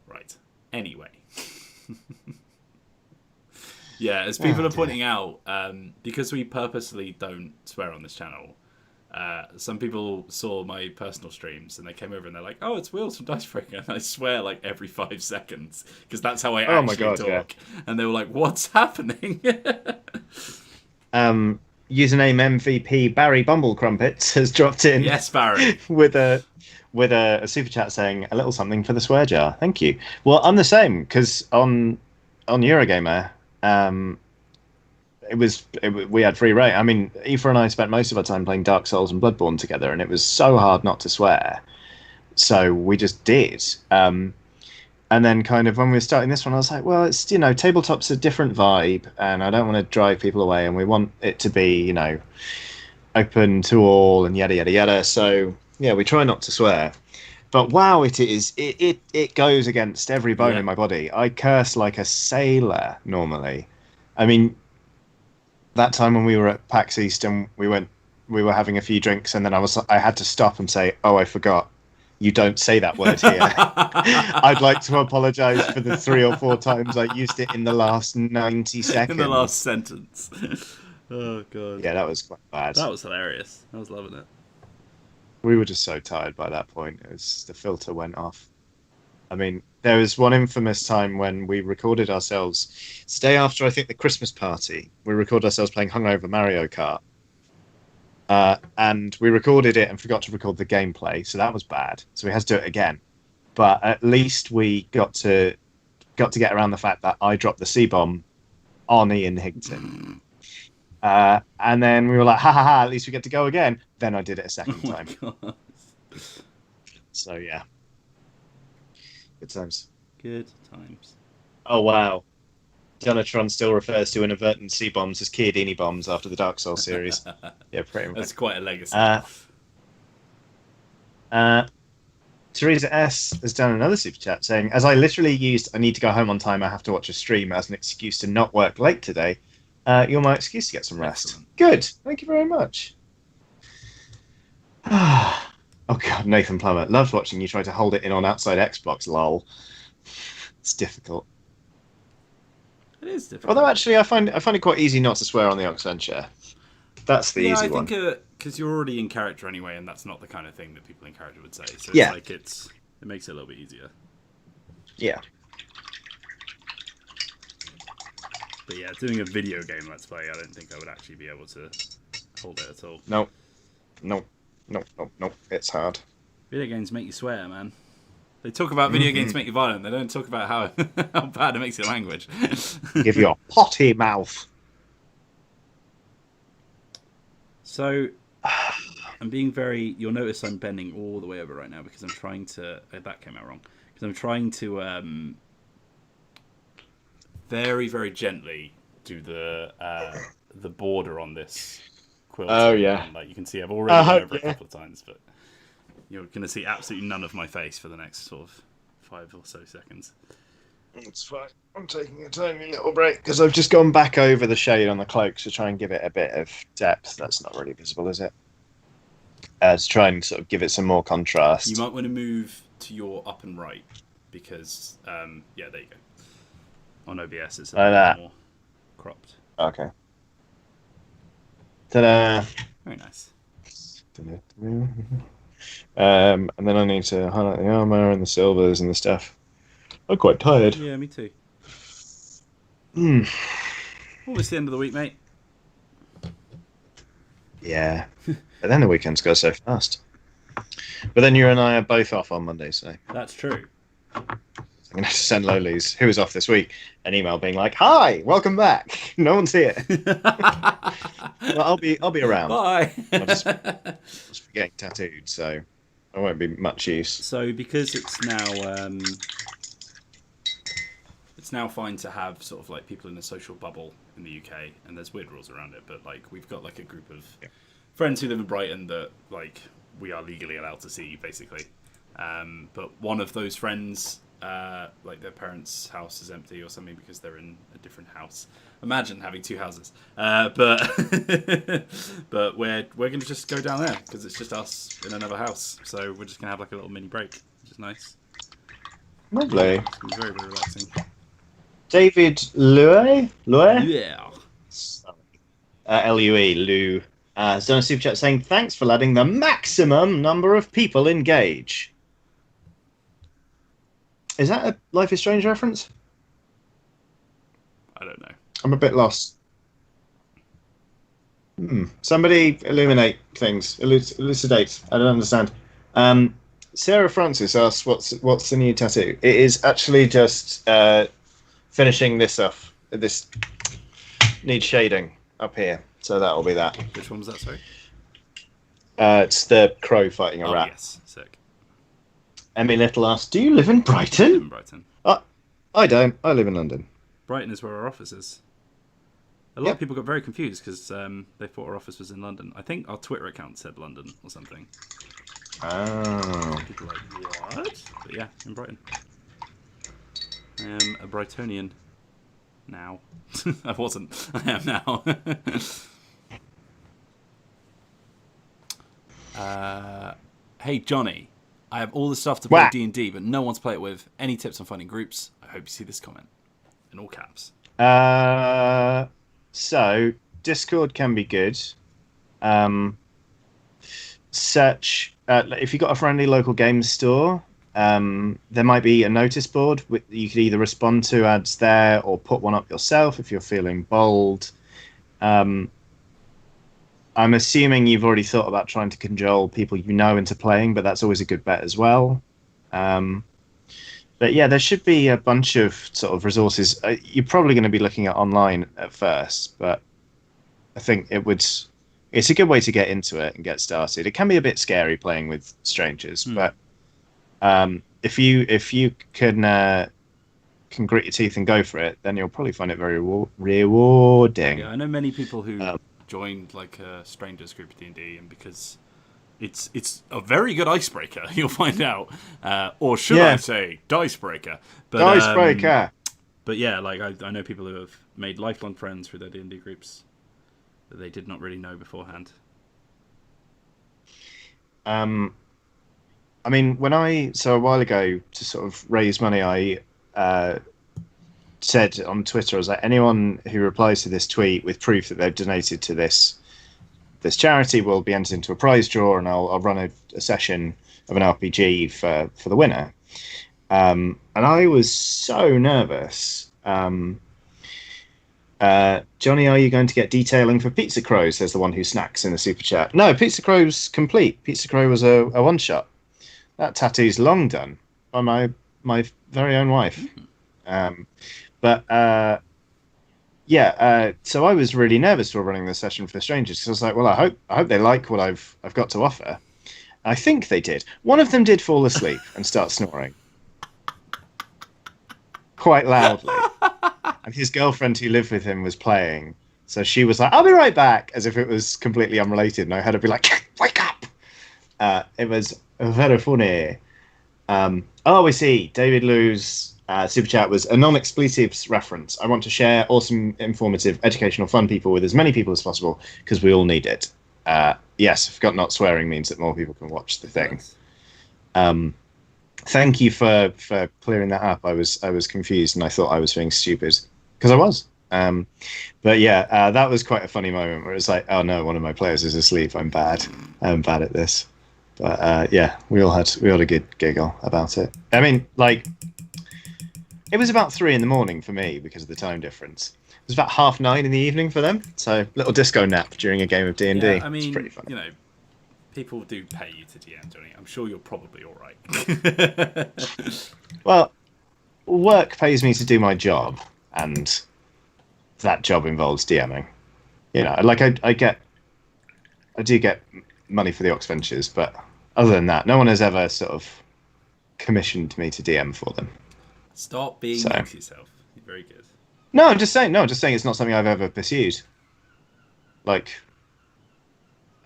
Right. Anyway. Yeah, as people are pointing out, because we purposely don't swear on this channel, some people saw my personal streams and they came over and they're like, "Oh, it's Wheels from Dicebreaker," and I swear like every 5 seconds because that's how I actually talk. Yeah. And they were like, "What's happening?" Username MVP Barry Bumble Crumpets has dropped in. Yes, Barry. with a super chat saying a little something for the swear jar. Thank you. Well, I'm the same because on Eurogamer. We had free reign. I mean, Aoife and I spent most of our time playing Dark Souls and Bloodborne together, and it was so hard not to swear. So we just did. And then kind of when we were starting this one, I was like, well, it's, tabletop's a different vibe, and I don't want to drive people away, and we want it to be, open to all and yada, yada, yada. So, yeah, we try not to swear. But wow, it goes against every bone in my body. I curse like a sailor normally. I mean, that time when we were at PAX East and we were having a few drinks, and then I had to stop and say, "Oh, I forgot. You don't say that word here." I'd like to apologise for the 3 or 4 times I used it in the last 90 seconds. In the last sentence. Oh God. Yeah, that was quite bad. That was hilarious. I was loving it. We were just so tired by that point. The filter went off. I mean, there was one infamous time when we recorded ourselves. It's the day after, I think, the Christmas party. We recorded ourselves playing hungover Mario Kart. And we recorded it and forgot to record the gameplay, so that was bad. So we had to do it again. But at least we got to get around the fact that I dropped the C-bomb on Ian Higton. And then we were like, ha ha ha, at least we get to go again. Then I did it a second time. God. So, yeah. Good times. Good times. Oh, wow. Donatron still refers to inadvertent C-bombs as Chiodini bombs after the Dark Souls series. Yeah, pretty much. That's quite a legacy. Teresa S. has done another super chat saying, as I literally used "I need to go home on time, I have to watch a stream" as an excuse to not work late today, you're my excuse to get some rest. Excellent. Good. Thank you very much. Oh God, Nathan Plummer. Loved watching you try to hold it in on outside Xbox, lol. It's difficult. It is difficult. Although actually I find it quite easy not to swear on the Oxventure. That's the easy one. I think because you're already in character anyway, and that's not the kind of thing that people in character would say. So yeah. It makes it a little bit easier. Yeah. But yeah, doing a video game Let's Play, I don't think I would actually be able to hold it at all. No. It's hard. Video games make you swear, man. They talk about video games make you violent. They don't talk about how bad it makes your language. Give you a potty mouth. So, I'm being very... You'll notice I'm bending all the way over right now because I'm trying to... that came out wrong. Because I'm trying to very, very gently do the border on this quilt. Oh, yeah. And, like you can see, I've already been over a couple of times, but you're going to see absolutely none of my face for the next sort of 5 or so seconds. It's fine. I'm taking a tiny little break because I've just gone back over the shade on the cloak to try and give it a bit of depth. That's not really visible, is it? To try and sort of give it some more contrast. You might want to move to your up and right because, there you go. On OBS, it's a bit more cropped. Okay. Ta-da! Very nice. And then I need to highlight the armor and the silvers and the stuff. I'm quite tired. Yeah, me too. Mm. Almost the end of the week, mate. Yeah. But then the weekends go so fast. But then you and I are both off on Monday, so That's true. I'm going to have to send Loli's, who was off this week, an email being like, "Hi, welcome back. No one's here." Well, I'll be around. Bye. I'll just be getting tattooed, so I won't be much use. So because it's now fine to have sort of like people in a social bubble in the UK, and there's weird rules around it, but like we've got like a group of friends who live in Brighton that like we are legally allowed to see basically. But one of those friends, like their parents' house is empty or something because they're in a different house. Imagine having 2 houses. But but we're going to just go down there because it's just us in another house. So we're just going to have like a little mini break, which is nice. Lovely. It's gonna be very, very relaxing. David Lue? Yeah. Lue, Lou, has done a super chat saying, "Thanks for letting the maximum number of people engage." Is that a Life is Strange reference? I don't know. I'm a bit lost. Somebody illuminate things. Elucidate. I don't understand. Sarah Francis asks, "What's the new tattoo?" It is actually just finishing this off. This needs shading up here, so that'll be that. Which one was that, sorry? It's the crow fighting a Oh, rat. yes. Sick. Emmy Little asks, "Do you live in Brighton?" In Brighton. I don't. I live in London. Brighton is where our office is. A lot of people got very confused because they thought our office was in London. I think our Twitter account said London or something. Oh. People were like, what? But yeah, in Brighton. I am a Brightonian now. I wasn't. I am now. Hey, Johnny. I have all the stuff to play D&D, but no one to play it with. Any tips on finding groups? I hope you see this comment. In all caps. So, Discord can be good. Search... if you've got a friendly local games store, there might be a notice board. You could either respond to ads there or put one up yourself if you're feeling bold. I'm assuming you've already thought about trying to cajole people you know into playing, but that's always a good bet as well. But yeah, there should be a bunch of sort of resources. You're probably going to be looking at online at first, but I think it's a good way to get into it and get started. It can be a bit scary playing with strangers, but if you can grit your teeth and go for it, then you'll probably find it very rewarding. Yeah, I know many people who joined like a strangers group of D&D, and because it's a very good icebreaker, you'll find out, or should I say, dicebreaker? But, Dicebreaker. But yeah, like I know people who have made lifelong friends through their D&D groups that they did not really know beforehand. I mean, a while ago, to sort of raise money, I said on Twitter, I was like, anyone who replies to this tweet with proof that they've donated to this charity will be entered into a prize draw, and I'll run a session of an RPG for the winner. And I was so nervous. Johnny, are you going to get detailing for Pizza Crow? Says the one who snacks in the super chat. No, Pizza Crow's complete. Pizza Crow was a one-shot. That tattoo's long done. by my very own wife. But so I was really nervous for running the session for strangers because I was like, well, I hope they like what I've got to offer. I think they did. One of them did fall asleep and start snoring quite loudly, and his girlfriend who lived with him was playing, so she was like, "I'll be right back," as if it was completely unrelated, and I had to be like, "Wake up!" It was very funny. I see. David Lou's super chat was a non-expletives reference. I want to share awesome, informative, educational, fun people with as many people as possible because we all need it. Yes, I forgot not swearing means that more people can watch the thing. Thank you for clearing that up. I was confused and I thought I was being stupid because I was. But yeah, that was quite a funny moment where it's like, oh no, one of my players is asleep. I'm bad. I'm bad at this. But yeah, we all had a good giggle about it. I mean, like, it was about 3 a.m. for me because of the time difference. It was about 9:30 in the evening for them. So little disco nap during a game of D&D. Yeah, I mean, it's pretty funny. You know, people do pay you to DM, Johnny. I'm sure you're probably all right. Well, work pays me to do my job, and that job involves DMing. You know, like I do get money for the Ox Ventures, but other than that, no one has ever sort of commissioned me to DM for them. Stop being mean to yourself. You're very good. No, I'm just saying it's not something I've ever pursued. Like,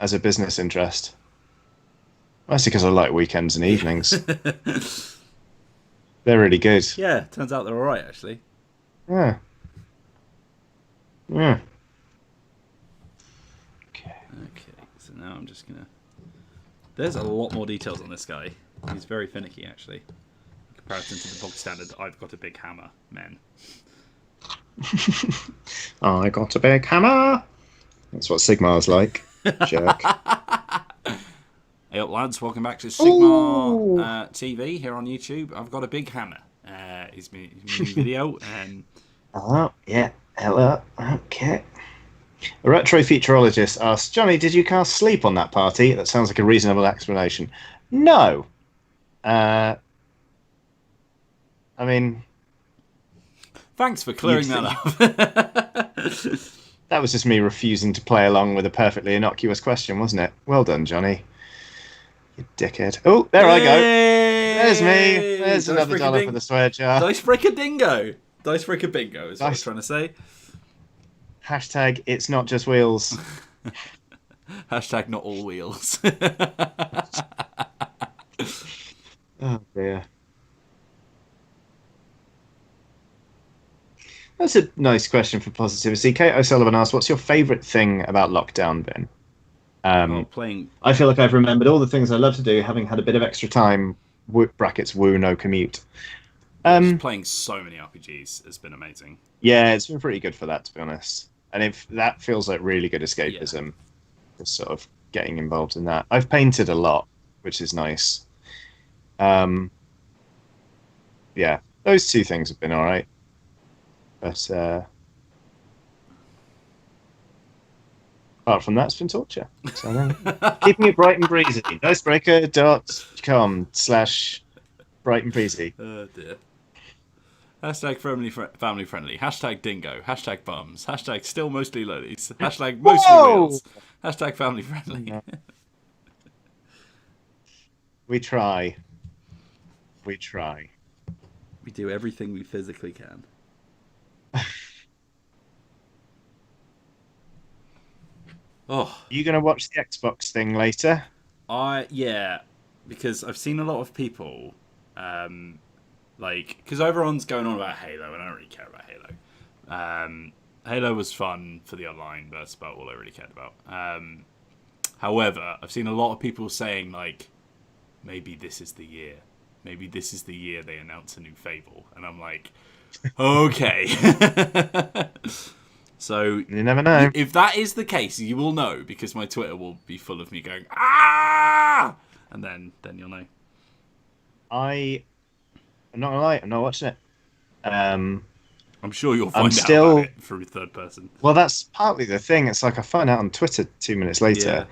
as a business interest. Mostly because I like weekends and evenings. They're really good. Yeah, turns out they're all right, actually. Yeah. Yeah. Okay, so now I'm just going to... There's a lot more details on this guy. He's very finicky, actually. In comparison to the bog standard, I've got a big hammer, men. I got a big hammer. That's what Sigmar's like. Jerk. Hey up, lads. Welcome back to Sigmar TV here on YouTube. I've got a big hammer. It's my new video. Oh, yeah. Hello. Okay. A retro futurologist asks, Johnny, did you cast sleep on that party? That sounds like a reasonable explanation. No. I mean... Thanks for clearing that up. That was just me refusing to play along with a perfectly innocuous question, wasn't it? Well done, Johnny. You dickhead. Oh, there I go. There's me. There's another dollar for the swear jar. Dicebreaker dingo. Dicebreaker bingo is what I was trying to say. Hashtag it's not just wheels. Hashtag not all wheels. Oh dear. That's a nice question for positivity. Kate O'Sullivan asks, what's your favourite thing about lockdown, Ben? Playing. I feel like I've remembered all the things I love to do, having had a bit of extra time, brackets, woo, no commute. Playing so many RPGs has been amazing. Yeah, it's been pretty good for that, to be honest. And if that feels like really good escapism, just sort of getting involved in that. I've painted a lot, which is nice. Yeah, those two things have been all right. But apart from that, it's been torture. So, keeping it bright and breezy. Dicebreaker.com/bright and breezy. Oh dear. Hashtag family friendly. Hashtag dingo. Hashtag bums. Hashtag still mostly lolies. Hashtag mostly wheels. Hashtag family friendly. We try. We try. We do everything we physically can. Oh, you gonna watch the Xbox thing later? Yeah, because I've seen a lot of people, because everyone's going on about Halo, and I don't really care about Halo. Halo was fun for the online, but that's about all I really cared about. However, I've seen a lot of people saying like, maybe this is the year. Maybe this is the year they announce a new Fable, and I'm like, okay. So you never know. If that is the case, you will know because my Twitter will be full of me going ah, and then you'll know. I'm not gonna lie, I'm not watching it. I'm sure you'll find out about it through third person. Well, that's partly the thing. It's like I find out on Twitter 2 minutes later,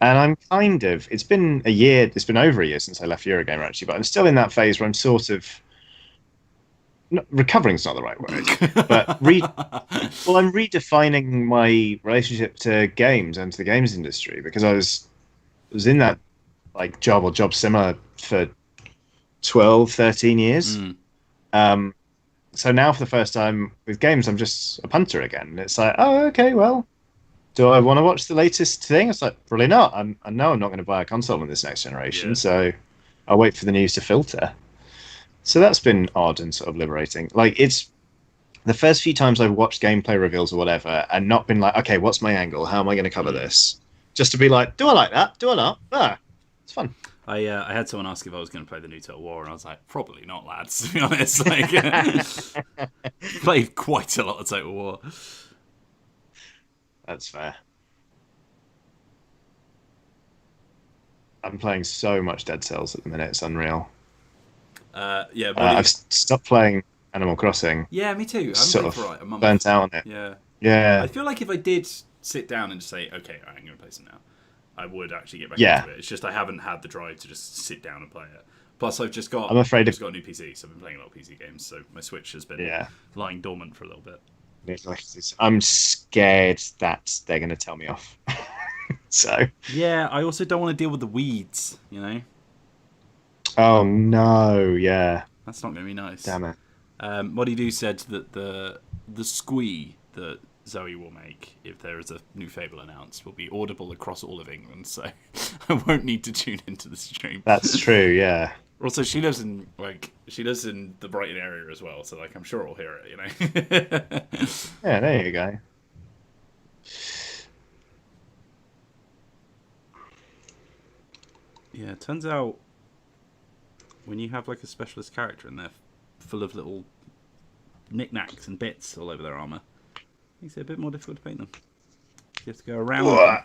And I'm it's been a year, it's been over a year since I left Eurogamer actually, but I'm still in that phase where I'm sort of, recovering's not the right word, but I'm redefining my relationship to games and to the games industry, because I was in that like job similar for 12, 13 years. So now for the first time with games, I'm just a punter again. It's like, oh, okay, well, do I want to watch the latest thing? It's like, probably not. I know I'm not going to buy a console in this next generation, so I'll wait for the news to filter. So that's been odd and sort of liberating. Like, it's the first few times I've watched gameplay reveals or whatever and not been like, okay, what's my angle? How am I going to cover this? Just to be like, do I like that? Do I not? It's fun. I had someone ask if I was going to play the new Total War, and I was like, probably not, lads, to be honest. Like, played quite a lot of Total War. That's fair. I'm playing so much Dead Cells at the minute, it's unreal. I've stopped playing Animal Crossing. Yeah, me too. I'm for like a month. Burnt out on it. Yeah. I feel like if I did sit down and just say, okay, I'm going to play some now, I would actually get back into it. It's just I haven't had the drive to just sit down and play it. Plus, I've just got a new PC, so I've been playing a lot of PC games. So my Switch has been lying dormant for a little bit. I'm scared that they're going to tell me off. So yeah, I also don't want to deal with the weeds. You know. Oh no! Yeah, that's not going to be nice. Damn it. Modidu said that the squee that Zoe will make if there is a new Fable announced will be audible across all of England, so I won't need to tune into the stream. That's true, yeah. Also, she lives in the Brighton area as well, so like I'm sure I'll hear it, you know. Yeah, there you go. Yeah, it turns out when you have like a specialist character and they're full of little knickknacks and bits all over their armor, makes it a bit more difficult to paint them. You have to go around them.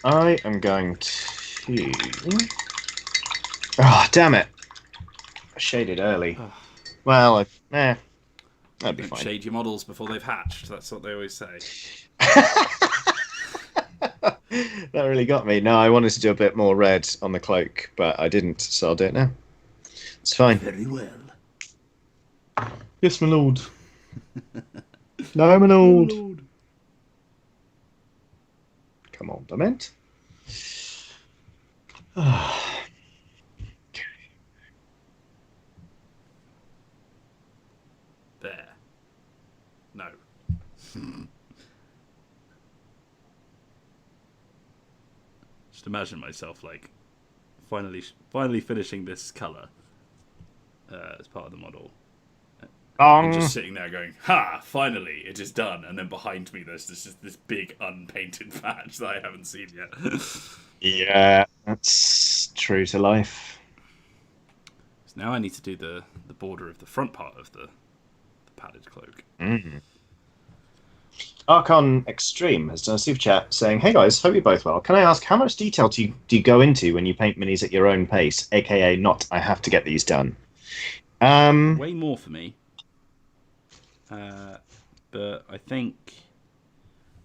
I am going to... Oh, damn it. I shaded early. Well, that'd be fine. Shade your models before they've hatched. That's what they always say. That really got me. No, I wanted to do a bit more red on the cloak, but I didn't, so I'll do it now. It's fine. Very well. Yes, my lord. No, my lord. Come on, Dement. There. No. Just imagine myself like finally finishing this color as part of the model. And just sitting there going, ha, finally, it is done. And then behind me, there's this big unpainted patch that I haven't seen yet. Yeah, that's true to life. So now I need to do the border of the front part of the padded cloak. Archon Extreme has done a super chat saying, hey guys, hope you're both well. Can I ask, how much detail do you go into when you paint minis at your own pace? AKA not, I have to get these done. Way more for me. But I think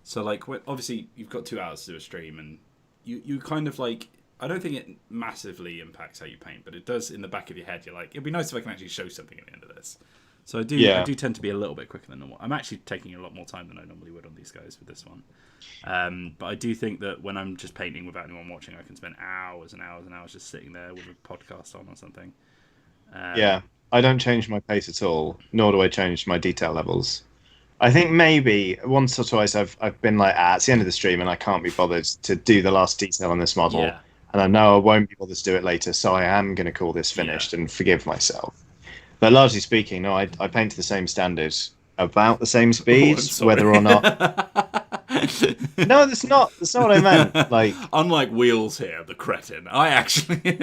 so. Like, obviously, you've got 2 hours to do a stream, and you kind of like. I don't think it massively impacts how you paint, but it does in the back of your head. You're like, it'd be nice if I can actually show something at the end of this. So I do tend to be a little bit quicker than normal. I'm actually taking a lot more time than I normally would on these guys with this one. But I do think that when I'm just painting without anyone watching, I can spend hours and hours and hours just sitting there with a podcast on or something. Yeah. I don't change my pace at all, nor do I change my detail levels. I think maybe once or twice I've been like, it's the end of the stream and I can't be bothered to do the last detail on this model. Yeah. And I know I won't be bothered to do it later, so I am going to call this finished and forgive myself. But largely speaking, no, I paint to the same standard, about the same speed, whether or not... No, that's not what I meant. Like, unlike Wheels here, the cretin, I actually...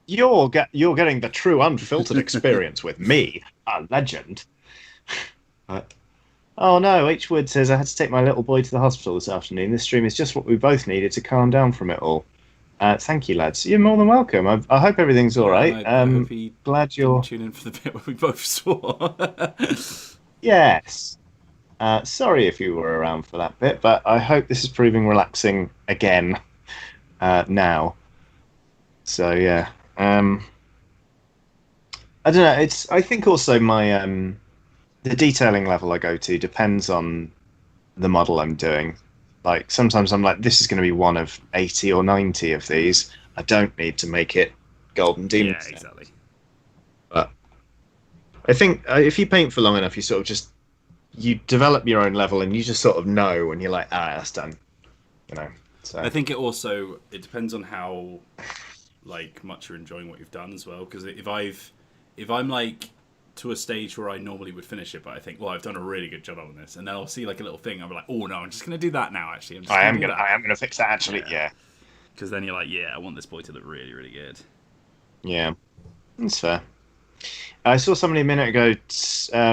You're getting the true unfiltered experience with me, a legend. Oh no, H. Wood says I had to take my little boy to the hospital this afternoon. This stream is just what we both needed to calm down from it all. Thank you, lads. You're more than welcome. I hope everything's all right. I hope he glad you're tune in for the bit where we both saw. Yes. Sorry if you were around for that bit, but I hope this is proving relaxing again now. So yeah, I don't know. I think also my the detailing level I go to depends on the model I'm doing. Like sometimes I'm like, this is going to be one of 80 or 90 of these. I don't need to make it Golden Demon. Yeah, exactly. But I think if you paint for long enough, you sort of just you develop your own level, and you just sort of know when you're like, that's done. You know. So I think it depends on how like much you're enjoying what you've done as well. Because if I'm like to a stage where I normally would finish it, but I think, well, I've done a really good job on this, and then I'll see like a little thing, I'm like, oh no, I'm just gonna do that now. Actually, I am gonna fix that. Actually, yeah. Because then you're like, yeah, I want this boy to look really, really good. Yeah, that's fair. I saw somebody a minute ago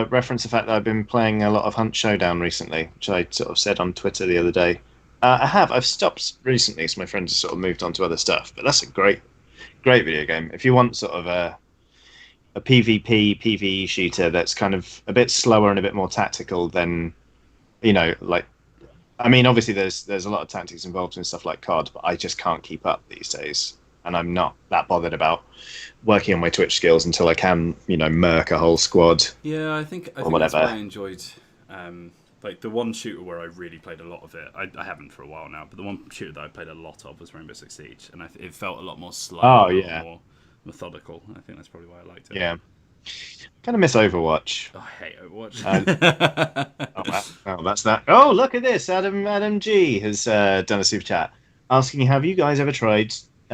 reference the fact that I've been playing a lot of Hunt Showdown recently, which I sort of said on Twitter the other day. I've stopped recently, so my friends have sort of moved on to other stuff. But that's a great video game. If you want sort of a PvP, PvE shooter that's kind of a bit slower and a bit more tactical than, like, I mean, obviously there's a lot of tactics involved in stuff like COD, but I just can't keep up these days. And I'm not that bothered about working on my Twitch skills until I can, murk a whole squad. Yeah, I think that's whatever. why I enjoyed, like the one shooter where I really played a lot of it. I haven't for a while now, but the one shooter that I played a lot of was Rainbow Six Siege, and it felt a lot more slow. Oh, yeah. More methodical. I think that's probably why I liked it. Yeah. Kind of miss Overwatch. Oh, I hate Overwatch. Oh, that's that. Oh, look at this. Adam G has done a super chat asking, have you guys ever tried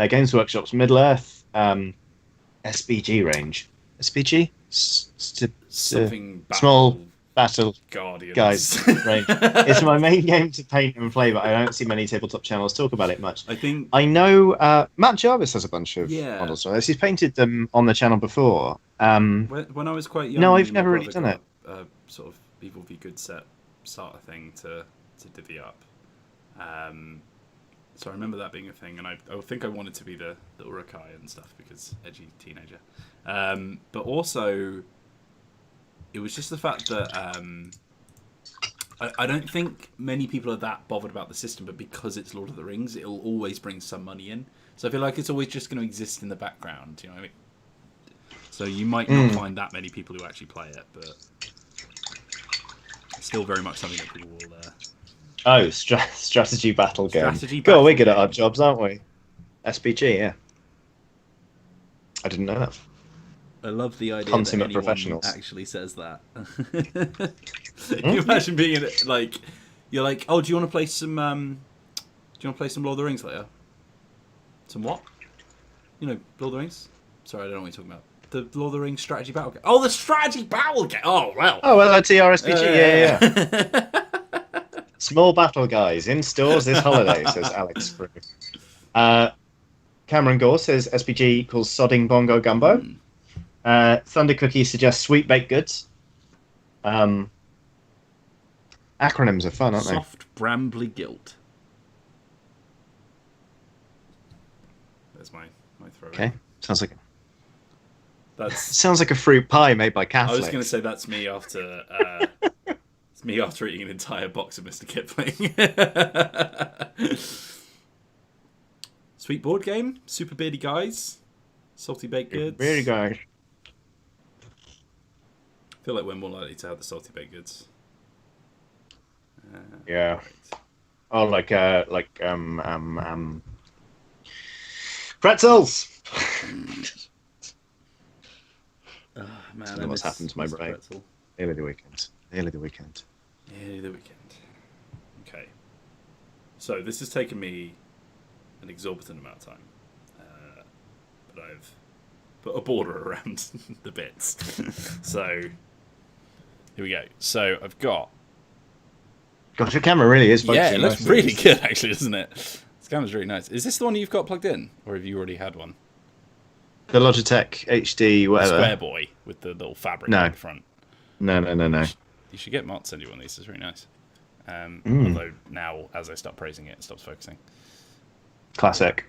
Games Workshop's Middle-earth SBG range? SBG? Something small battle Guardians. guys range. It's my main game to paint and play, but I don't see many tabletop channels talk about it much. I know Matt Jarvis has a bunch of models. Right? He's painted them on the channel before. When I was quite young, no, I've never really done it. Sort of Evil v Good set starter thing to divvy up. So I remember that being a thing, and I think I wanted to be the Urukai and stuff because edgy teenager. But also, it was just the fact that I don't think many people are that bothered about the system, but because it's Lord of the Rings, it'll always bring some money in. So I feel like it's always just going to exist in the background, you know what I mean? So you might not find that many people who actually play it, but it's still very much something that people will... strategy battle game. God, we're good at our jobs, aren't we? SBG, yeah. I didn't know that. I love the idea Consummate that anyone professionals actually says that. Can you imagine being in it, like, you're like, oh, do you want to play some Lord of the Rings later? Some what? Lord of the Rings? Sorry, I don't know what you're talking about. The Lord of the Rings strategy battle game. Oh, the strategy battle game! Oh, well. Oh, well, that's TRSPG, yeah. Small battle guys, in stores this holiday, says Alex Frew. Cameron Gore says SPG equals sodding bongo gumbo. Thunder Cookie suggests sweet baked goods. Acronyms are fun, aren't they? Soft brambly guilt. That's my throw. Okay, sounds like That's a fruit pie made by Catholics. I was going to say that's me after it's me after eating an entire box of Mr. Kipling. Sweet board game, super beardy guys, salty baked goods. Beardy guys. I feel like we're more likely to have the salty baked goods. Yeah. Right. Oh, pretzels. Oh, man, I don't know what's happened to my brain. Pretzel. Nearly the weekend. Nearly the weekend. Okay. So this has taken me an exorbitant amount of time, but I've put a border around the bits. So here we go. So I've got. Gosh, your camera really is focusing. Yeah, it looks really good, actually, doesn't it? This camera's really nice. Is this the one you've got plugged in, or have you already had one? The Logitech HD, whatever. The square boy with the little fabric at the front. No. You should get Mott to send you one of these. It's really nice. Although now, as I start praising it, it stops focusing. Classic.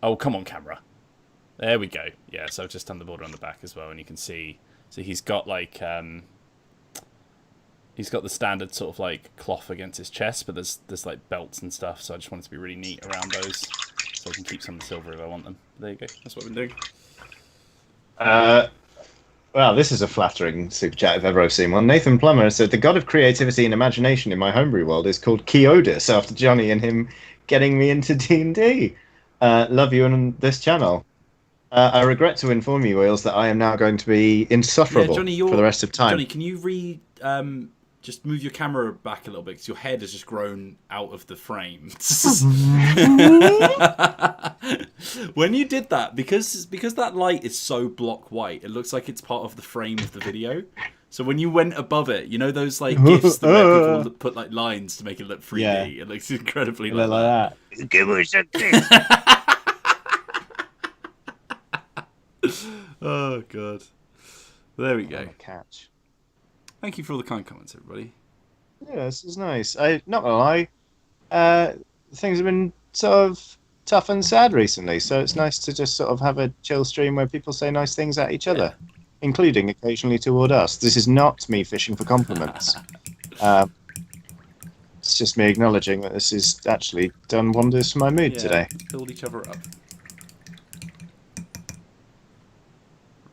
Oh, come on, camera. There we go. Yeah, so I've just done the border on the back as well, and you can see. So he's got like He's got the standard sort of like cloth against his chest, but there's like belts and stuff. So I just want it to be really neat around those, so I can keep some of the silver if I want them. There you go. That's what I've been doing. Well, this is a flattering super chat if ever I've seen one. Nathan Plummer said, the god of creativity and imagination in my homebrew world is called Keodus, after Johnny and him getting me into D&D. Love you on this channel. I regret to inform you, Wheels, that I am now going to be insufferable Johnny, for the rest of time. Johnny, can you just move your camera back a little bit, because your head has just grown out of the frame. When you did that, because that light is so block white, it looks like it's part of the frame of the video. So when you went above it, you know those like GIFs where people put like lines to make it look 3D? Yeah. It looks incredibly like that. Give us a kiss. Oh god. There we go. Catch. Thank you for all the kind comments, everybody. Yeah, this is nice. Not gonna lie, things have been sort of tough and sad recently, so it's nice to just sort of have a chill stream where people say nice things at each other, including occasionally toward us. This is not me fishing for compliments. It's just me acknowledging that this has actually done wonders for my mood today. Build each other up.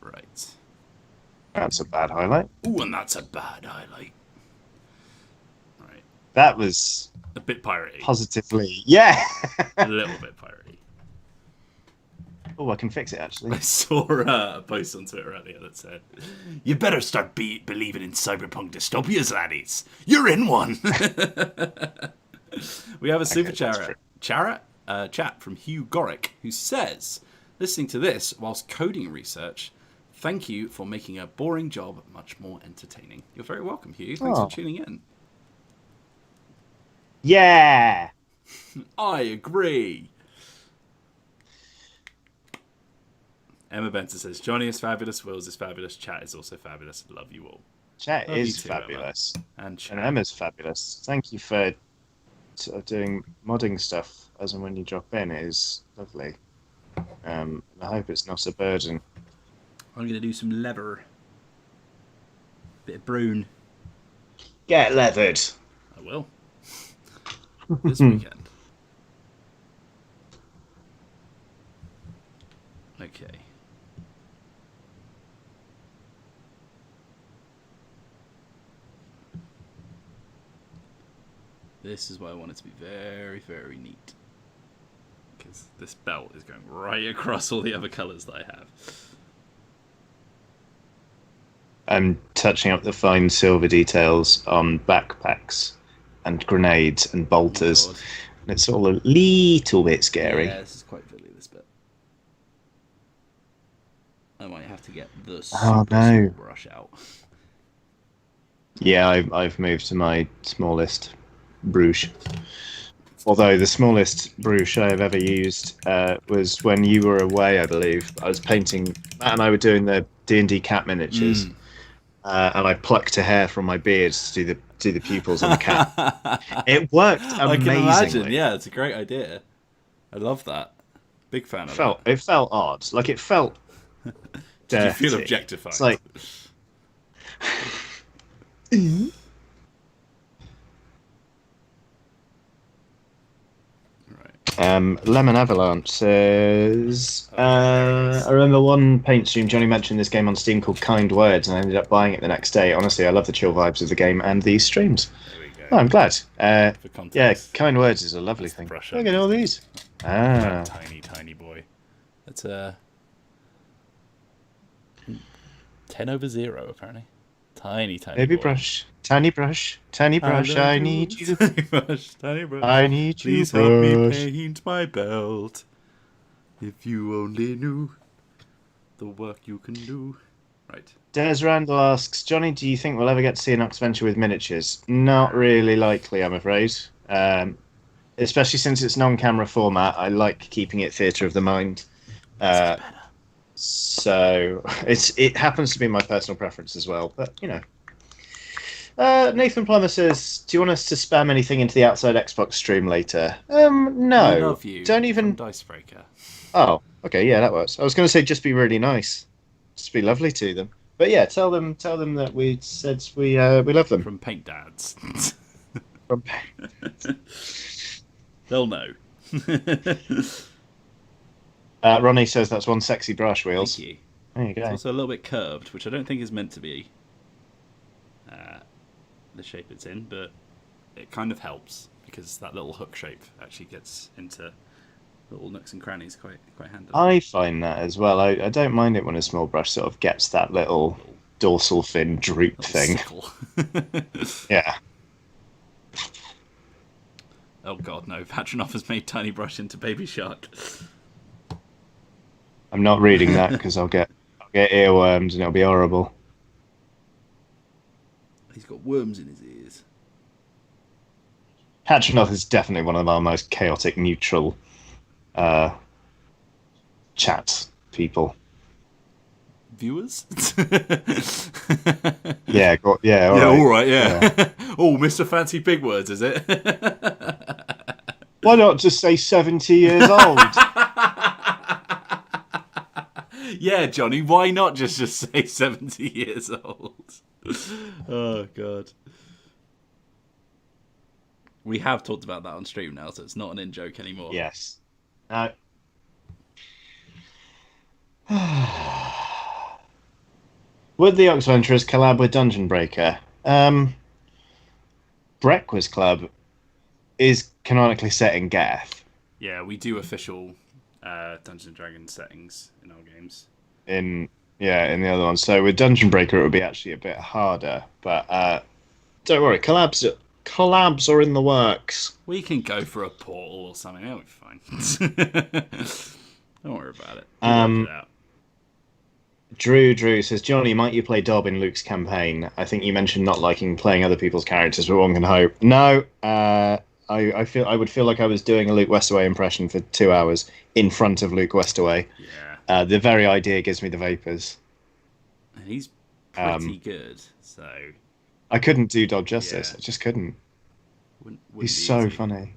Right. That's a bad highlight. Ooh, and that's a bad highlight. Right. That was a bit piratey. Positively, yeah. A little bit piratey. Oh, I can fix it actually. I saw a post on Twitter earlier that said, "You better start believing in cyberpunk dystopias, laddies. You're in one." We have a super chat from Hugh Gorick, who says, "Listening to this whilst coding research, thank you for making a boring job much more entertaining." You're very welcome, Hugh. Thanks for tuning in. Yeah. I agree. Emma Benson says, "Johnny is fabulous, Wills is fabulous, chat is also fabulous. Love you all." Chat Love is you too, fabulous. Emma. And Emma's fabulous. Thank you for sort of doing modding stuff as and when you drop in. It is lovely. I hope it's not a burden. I'm going to do some leather. Bit of brune. Get leathered. I will. This weekend. Okay. This is why I want it to be very, very neat. Because this belt is going right across all the other colours that I have. I'm touching up the fine silver details on backpacks and grenades and bolters. Oh, and it's all a little bit scary. Yeah, this is quite fiddly, this bit. I might have to get the small brush out. Yeah, I've moved to my smallest brush. Although the smallest brush I have ever used was when you were away, I believe. I was painting, Matt and I were doing the D&D cat miniatures. And I plucked a hair from my beard to do the pupils on the cat. It worked amazingly. I can imagine, yeah, it's a great idea. I love that. Big fan of it. It felt odd. Like, it felt dirty. Did you feel objectified? It's like... Lemon Avalanche says, I remember one paint stream Johnny mentioned this game on Steam called Kind Words, and I ended up buying it the next day. Honestly, I love the chill vibes of the game and these streams. There we go. Oh, I'm glad. For Yeah, Kind Words is a lovely thing. Look at all these. Tiny boy. That's a 10/0 apparently. Tiny Baby boy. brush, tiny brush, I need you. Tiny brush. I need you. Please help me paint my belt. If you only knew the work you can do. Right. Des Randall asks, Johnny, do you think we'll ever get to see an Oxventure with miniatures? Not really likely, I'm afraid. Especially since it's non-camera format, I like keeping it theatre of the mind. So it happens to be my personal preference as well, but you know. Nathan Plummer says, "Do you want us to spam anything into the Outside Xbox stream later?" No. I love you. Don't even. Dicebreaker. Oh, okay, yeah, that works. I was going to say just be really nice, just be lovely to them, But yeah, tell them that we said we love them. From Paint Dads. From- They'll know. Ronnie says that's one sexy brush, Wheels. Thank you. There you go. It's also a little bit curved, which I don't think is meant to be the shape it's in, but it kind of helps because that little hook shape actually gets into little nooks and crannies quite handily. I find that as well. I don't mind it when a small brush sort of gets that little dorsal fin droop thing. Yeah. Oh god, no! Patronoff has made Tiny Brush into Baby Shark. I'm not reading that because I'll get earworms and it'll be horrible. He's got worms in his ears. Patronoff is definitely one of our most chaotic, neutral chat people. Viewers? Yeah, all right. Yeah. Oh, Mr. Fancy Big Words, is it? Why not just say 70 years old? Yeah, Johnny, why not just say 70 years old? Oh, God. We have talked about that on stream now, so it's not an in-joke anymore. Yes. No. Would the Oxventurers collab with Dungeon Breaker? Breakfast Club is canonically set in Gath. Yeah, we do official Dungeons and Dragons settings in our games. In the other one. So with Dungeon Breaker, it would be actually a bit harder. But don't worry, collabs are in the works. We can go for a portal or something. That'll be fine. Don't worry about it. We'll work it out. Drew says, Johnny, might you play Dob in Luke's campaign? I think you mentioned not liking playing other people's characters, but one can hope. No, I would feel like I was doing a Luke Westaway impression for 2 hours in front of Luke Westaway. Yeah. The very idea gives me the vapors. And he's pretty good, so... I couldn't do Dob justice. Yeah. I just couldn't. Wouldn't He's be so easy. funny.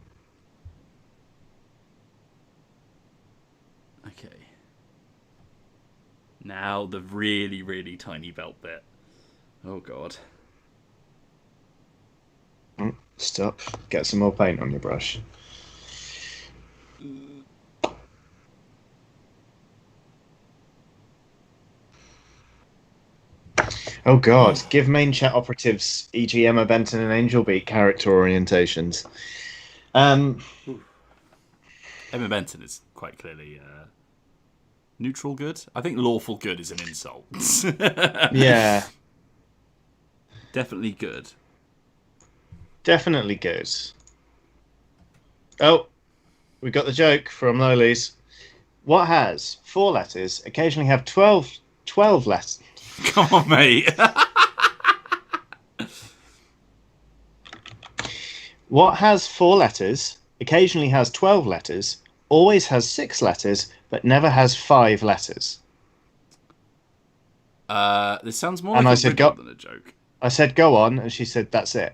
Okay. Now the really, really tiny belt bit. Oh, God. Stop. Get some more paint on your brush. Oh God! Give main chat operatives, e.g. Emma Benton and Angel Beat, character orientations. Emma Benton is quite clearly neutral good. I think lawful good is an insult. Yeah. Definitely good. Definitely good. Oh, we got the joke from Lolies. What has 4 letters, occasionally have 12 letters? Come on, mate. What has 4 letters, occasionally has 12 letters, always has 6 letters, but never has 5 letters? This sounds more And like I a said, riddle go- than a joke. I said, go on, and she said, that's it.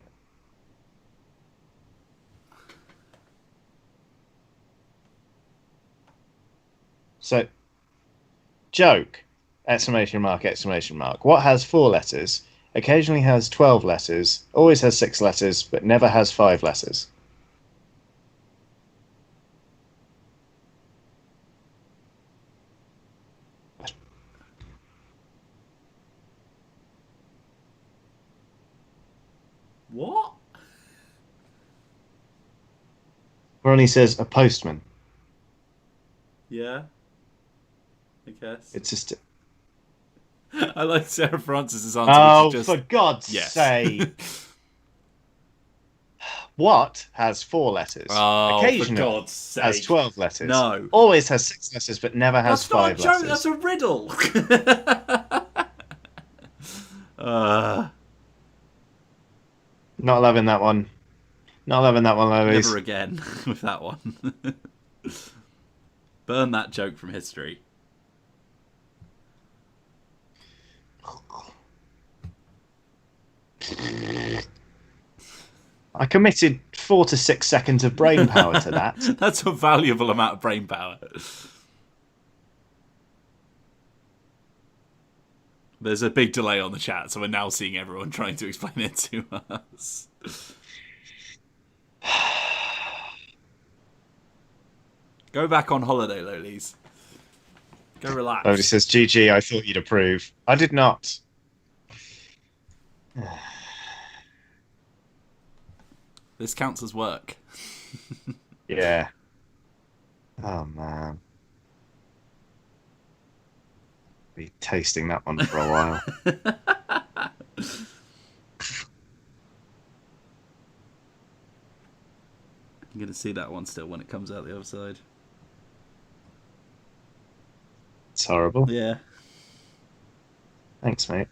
So, joke, exclamation mark, exclamation mark. What has 4 letters, occasionally has 12 letters, always has 6 letters, but never has 5 letters? What? Ronnie says, a postman. Yeah. I guess. It's just... I like Sarah Francis's answer. Oh, which is for just... God's Yes. sake. What has 4 letters? Oh, for Occasionally God's sake. has 12 letters. No. Always has 6 letters, but never has That's not 5 a joke, letters. that's a riddle. Not loving that one. Not loving that one, Lois. Never again with that one. Burn that joke from history. I committed 4 to 6 seconds of brain power to that. That's a valuable amount of brain power. There's a big delay on the chat, so we're now seeing everyone trying to explain it to us. Go back on holiday, Lolies. Go relax. Nobody says, GG, I thought you'd approve. I did not. This counts as work. Yeah. Oh, man. Be tasting that one for a while. I'm going to see that one still when it comes out the other side. It's horrible. Yeah. Thanks, mate.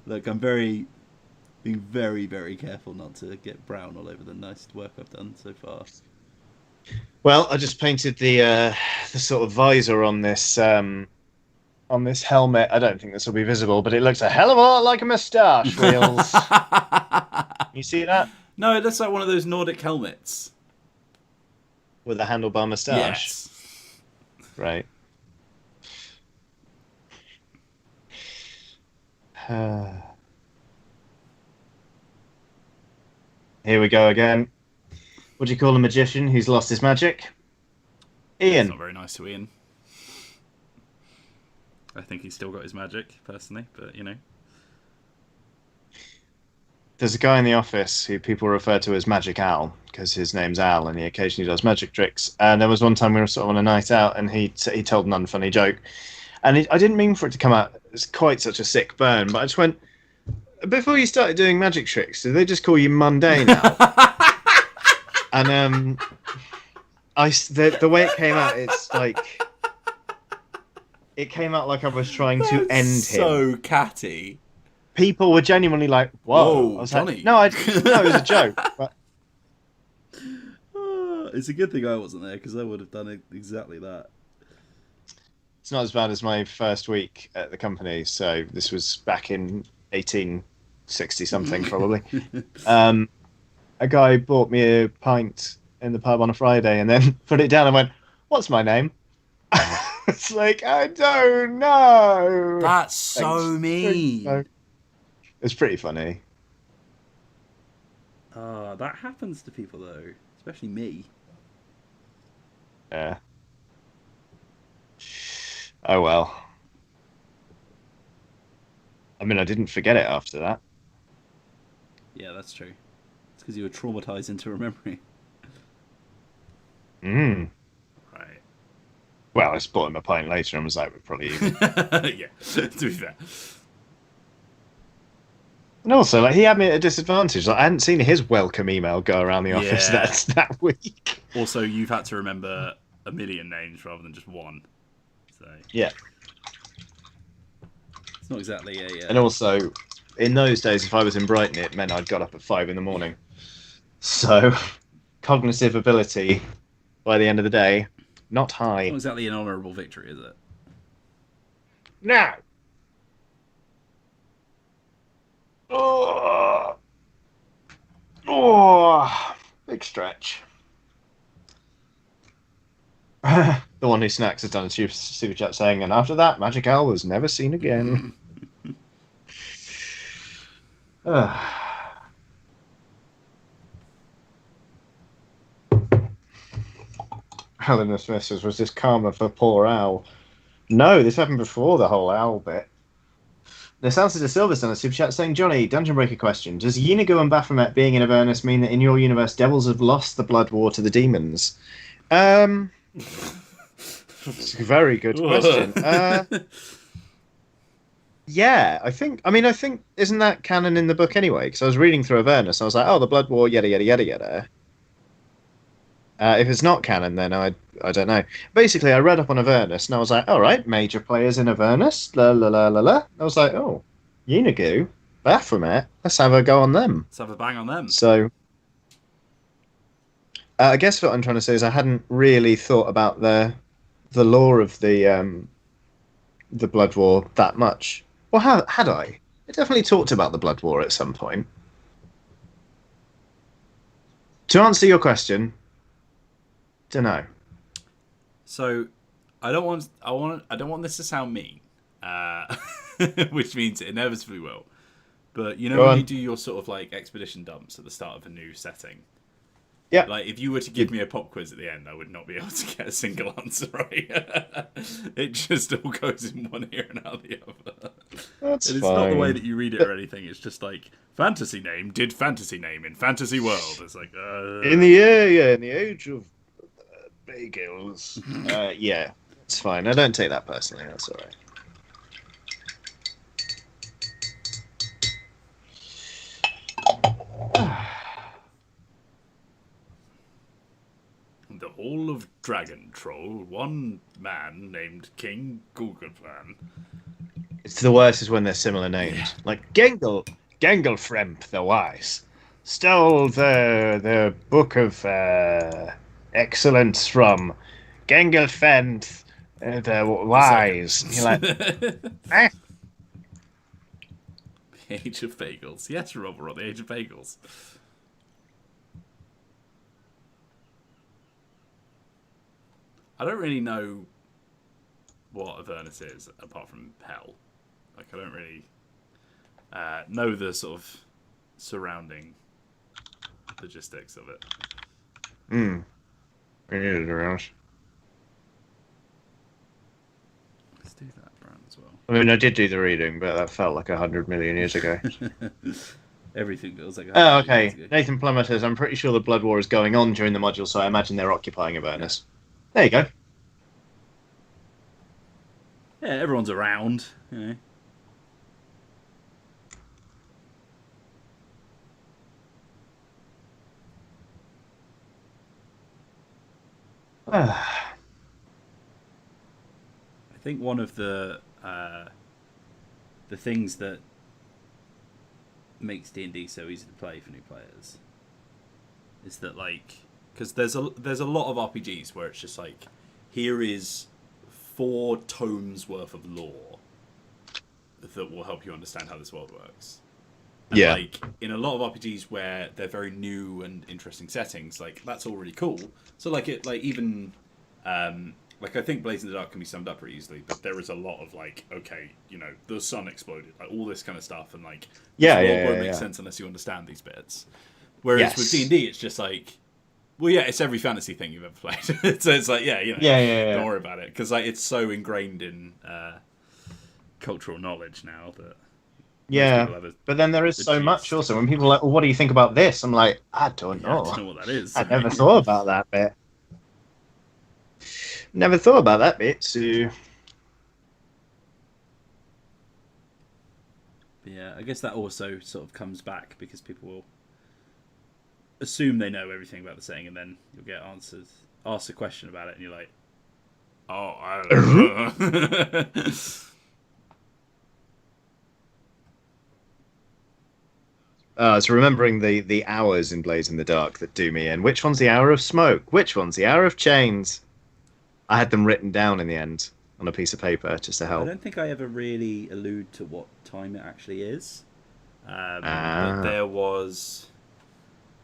Look, I'm being very, very careful not to get brown all over the nice work I've done so far. Well, I just painted the sort of visor on this helmet. I don't think this will be visible, but it looks a hell of a lot like a moustache, Wheels. You see that? No, it looks like one of those Nordic helmets. With a handlebar moustache? Yes. Right. Here we go again. What do you call a magician who's lost his magic? It's Ian. not very nice to Ian. I think he's still got his magic, personally, but you know. There's a guy in the office who people refer to as Magic Al because his name's Al and he occasionally does magic tricks. And there was one time we were sort of on a night out and he told an unfunny joke. And I didn't mean for it to come out as quite such a sick burn, but I just went, before you started doing magic tricks, did they just call you mundane now? And the way it came out, it's like it came out like I was trying to end him. So catty. People were genuinely like, "Whoa, Whoa, I was Johnny!" Like, no, it was a joke. But It's a good thing I wasn't there because I would have done exactly that. it's not as bad as my first week at the company. So this was back in 1860 something, probably. A guy bought me a pint in the pub on a Friday and then put it down and went, "What's my name?" It's like, I don't know. That's so mean. It's pretty funny. That happens to people though, especially me. Yeah. Oh well. I mean, I didn't forget it after that. Yeah, that's true. It's because you were traumatized into remembering. Mm. Right. Well, I just bought him a pint later and was like, we're probably even. Yeah, to be fair. And also, like, he had me at a disadvantage. Like, I hadn't seen his welcome email go around the office Yeah. that week. Also, you've had to remember a million names rather than just one. So Yeah. it's not exactly a. And also, in those days, if I was in Brighton, it meant I'd got up at 5 a.m. So, cognitive ability by the end of the day, not high. Not exactly an honourable victory, is it? No. Oh, big stretch. The one who snacks has done a super chat saying, and after that, Magic Owl was never seen again. Helena Smith says, was this karma for poor Owl? No, this happened before the whole Owl bit. The Sansa de Silva's done a super chat saying, Johnny, Dungeon Breaker question. Does Inigo and Baphomet being in Avernus mean that in your universe devils have lost the blood war to the demons? It's a very good question. Yeah, I think, isn't that canon in the book anyway? Because I was reading through Avernus, and I was like, oh, the blood war, yada, yada, yada, yada. If it's not canon, then I don't know. Basically, I read up on Avernus, and I was like, all right, major players in Avernus, la la la la la. I was like, oh, Unigu, Baphomet, let's have a go on them. Let's have a bang on them. So, I guess what I'm trying to say is I hadn't really thought about the lore of the Blood War that much. Well, had I? I definitely talked about the Blood War at some point. To answer your question, don't know. So, I don't want this to sound mean, which means it inevitably will. But you know Go when on. you do your sort of like expedition dumps at the start of a new setting? Yeah. Like, if you were to give me a pop quiz at the end, I would not be able to get a single answer right. It just all goes in one ear and out the other. That's And it's fine. not the way that you read it or anything. It's just like, fantasy name did fantasy name in fantasy world. It's like, In the age of bagels. Yeah, it's fine. I don't take that personally. That's all right. The Hall of Dragon Troll, one man named King Gulgaplan. It's the worst is when they're similar names. Like Gengelfremp the Wise stole the book of excellence from Gengelfenth the Wise. You're like, eh? The Age of Bagels. Yes, Robert, the Age of Bagels. I don't really know what Avernus is, apart from hell. Like, I don't really know the sort of surrounding logistics of it. We need it around. Let's do that, Brian, as well. I mean, I did do the reading, but that felt like 100 million years ago. Everything feels like. Oh, okay. Nathan Plummer says, I'm pretty sure the Blood War is going on during the module, so I imagine they're occupying Avernus. There you go. Yeah, everyone's around, you know. I think one of the things that makes D&D so easy to play for new players is that, like, because there's a lot of RPGs where it's just like, here is 4 tomes worth of lore that will help you understand how this world works. And Yeah. like, in a lot of RPGs where they're very new and interesting settings, like, that's all really cool. So like it, like, even like, I think Blades in the Dark can be summed up pretty easily, but there is a lot of like, okay, you know, the sun exploded, like all this kind of stuff, and like, this world won't make sense unless you understand these bits. Whereas with D&D, it's just like, well, yeah, it's every fantasy thing you've ever played. So it's like, yeah, you know, don't worry about it, because like it's so ingrained in cultural knowledge now that. Yeah, but then there is so much also. When people are like, well, what do you think about this? I'm like, I don't know. I don't know what that is. I never thought about that bit. Never thought about that bit, so... Yeah, I guess that also sort of comes back because people will assume they know everything about the setting, and then you'll get asked a question about it, and you're like, oh, I don't know. It's remembering the hours in Blaze in the Dark that do me in. Which one's the hour of smoke? Which one's the hour of chains? I had them written down in the end on a piece of paper just to help. I don't think I ever really allude to what time it actually is. But there was,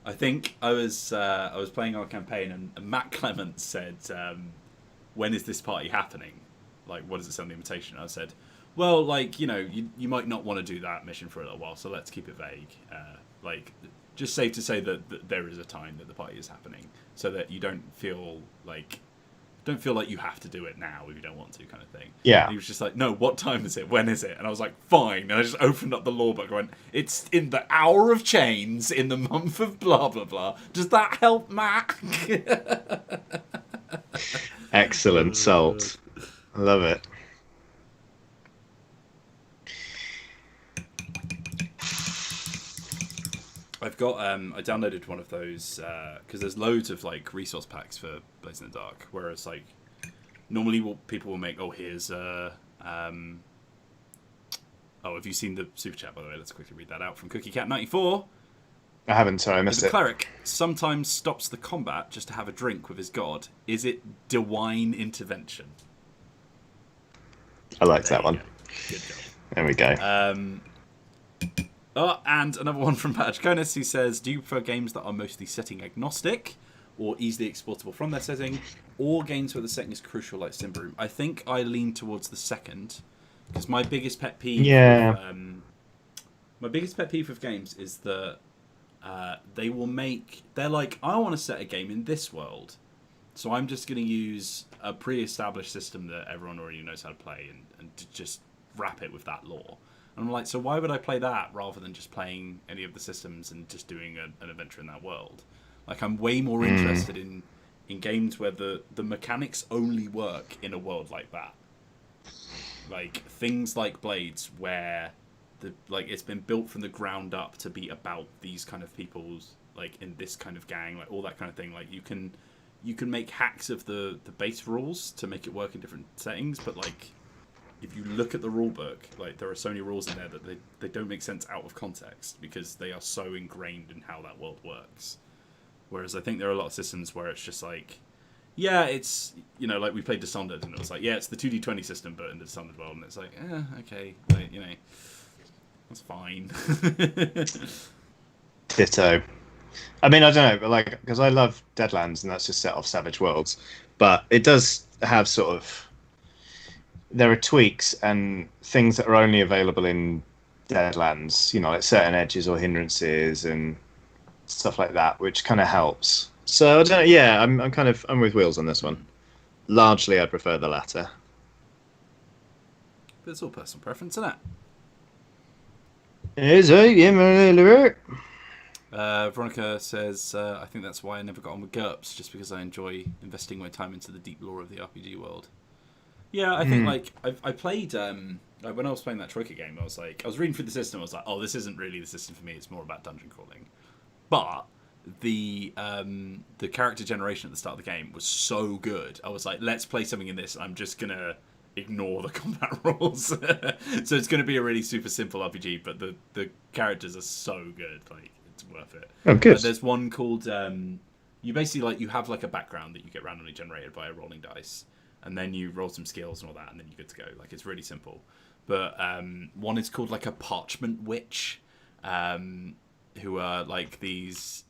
I think I was playing our campaign, and Matt Clement said, when is this party happening? Like, what does it say on the invitation? And I said, well, like, you know, you might not want to do that mission for a little while, so let's keep it vague. Like, just safe to say that there is a time that the party is happening, so that you don't feel like you have to do it now if you don't want to, kind of thing. Yeah. And he was just like, no, what time is it? When is it? And I was like, fine. And I just opened up the law book and went, it's in the hour of chains in the month of blah, blah, blah. Does that help, Matt? Excellent salt. I love it. I've got I downloaded one of those because there's loads of like resource packs for Blades in the Dark, whereas like normally people will make, oh, here's oh, have you seen the super chat, by the way? Let's quickly read that out from Cookie Cat 94. I haven't, sorry, I missed The it. cleric sometimes stops the combat just to have a drink with his god. Is it divine intervention? I liked There that you one. go. Good job. There we go. Oh, and another one from Patchconus, who says, do you prefer games that are mostly setting agnostic or easily exportable from their setting, or games where the setting is crucial like Simba Room? I think I lean towards the second, Because my biggest pet peeve. Yeah. My biggest pet peeve with games is that they will make. They're like, I want to set a game in this world, so I'm just going to use a pre-established system that everyone already knows how to play, and to just wrap it with that lore. And I'm like, so why would I play that rather than just playing any of the systems and just doing an adventure in that world? Like, I'm way more interested in games where the mechanics only work in a world like that. Like, things like Blades, where it's been built from the ground up to be about these kind of people's, like, in this kind of gang, like, all that kind of thing. Like, you can make hacks of the base rules to make it work in different settings, but, like, if you look at the rule book, like, there are so many rules in there that they don't make sense out of context because they are so ingrained in how that world works. Whereas I think there are a lot of systems where it's just like, yeah, it's, like we played Dishonored, and it was like, yeah, it's the 2D20 system, but in the Dishonored world, and it's like, okay, like, that's fine. Ditto. I mean, I don't know, but like, because I love Deadlands, and that's just set off Savage Worlds, but it does have sort of, there are tweaks and things that are only available in Deadlands, like certain edges or hindrances and stuff like that, which kind of helps. So I don't know. Yeah, I'm with Wheels on this one. Largely, I prefer the latter. But it's all personal preference, isn't it? Is it? Yeah, Veronica says, I think that's why I never got on with GURPS, just because I enjoy investing my time into the deep lore of the RPG world. Yeah, I think, like, I played, like, when I was playing that Troika game, I was reading through the system, I was like, oh, this isn't really the system for me, it's more about dungeon crawling. But the character generation at the start of the game was so good. I was like, let's play something in this. I'm just going to ignore the combat rules. So it's going to be a really super simple RPG, but the characters are so good. Like, it's worth it. Oh, good. There's one called... you basically, like, you have, like, a background that you get randomly generated by a rolling dice. And then you roll some skills and all that, and then you're good to go. Like, it's really simple. But one is called, like, a parchment witch, who are, like, these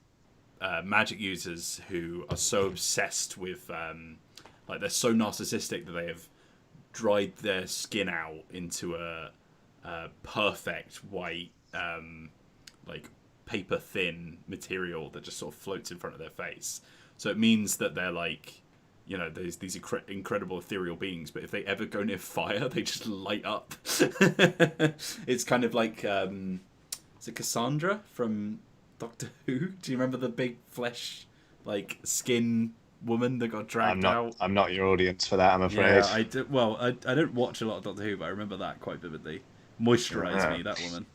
magic users who are so obsessed with, like, they're so narcissistic that they have dried their skin out into a perfect white, like, paper-thin material that just sort of floats in front of their face. So it means that they're, like... there's these incredible ethereal beings, but if they ever go near fire, they just light up. It's kind of like, is it Cassandra from Doctor Who? Do you remember the big flesh, like, skin woman that got dragged out? I'm not your audience for that, I'm afraid. Yeah, I do. Well, I don't watch a lot of Doctor Who, but I remember that quite vividly. Moisturise me, that woman.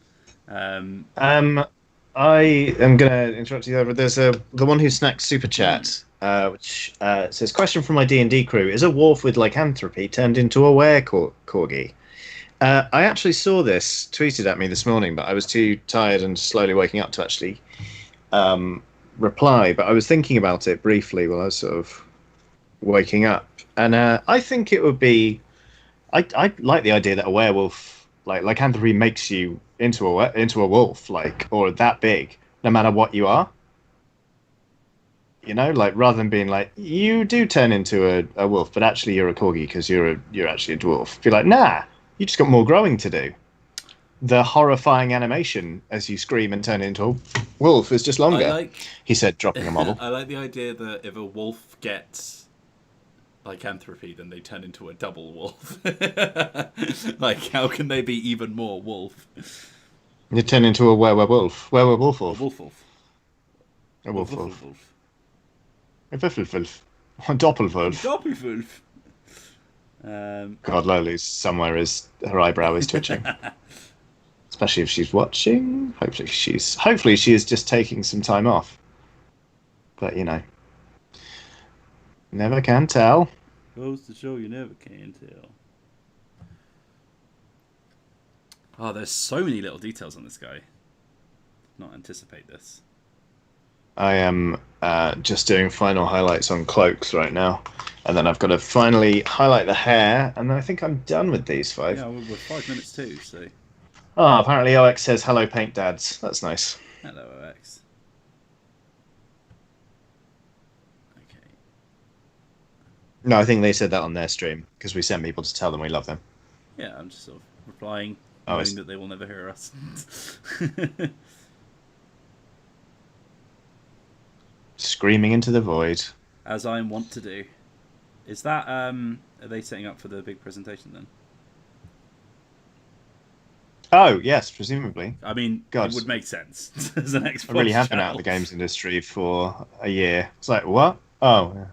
I am going to interrupt you there, but there's the one who snacks super chat. Which says, question from my D&D crew, is a wolf with lycanthropy turned into a corgi? I actually saw this tweeted at me this morning, but I was too tired and slowly waking up to actually reply, but I was thinking about it briefly while I was sort of waking up, and I think it would be, I like the idea that a werewolf, like lycanthropy makes you into a wolf, like, or that big, no matter what you are. Like, rather than being like, you do turn into a wolf, but actually you're a corgi because you're actually a dwarf. Be like, nah, you just got more growing to do. The horrifying animation as you scream and turn into a wolf is just longer. He said, dropping a model. I like the idea that if a wolf gets lycanthropy, then they turn into a double wolf. Like, how can they be even more wolf? You turn into a werewolf. Werewolf. A wolf. A wolf. A Wifflewolf. A Doppelwolf. God, Loli's somewhere her eyebrow is twitching. Especially if she's watching. Hopefully she is just taking some time off. But, never can tell. Goes to show you never can tell. Oh, there's so many little details on this guy. Not anticipate this. I am just doing final highlights on cloaks right now, and then I've got to finally highlight the hair, and then I think I'm done with these 5. Yeah, we're 5 minutes too, so... Oh, apparently OX says, hello, Paint Dads. That's nice. Hello, OX. Okay. No, I think they said that on their stream, because we sent people to tell them we love them. Yeah, I'm just sort of replying, Oh, knowing that they will never hear us. Screaming into the void. As I am wont to do. Is that are they setting up for the big presentation then? Oh, yes, presumably. I mean, God. it would make sense as an Xbox I really have been out of the games industry for a year. It's like, what? Oh, yeah.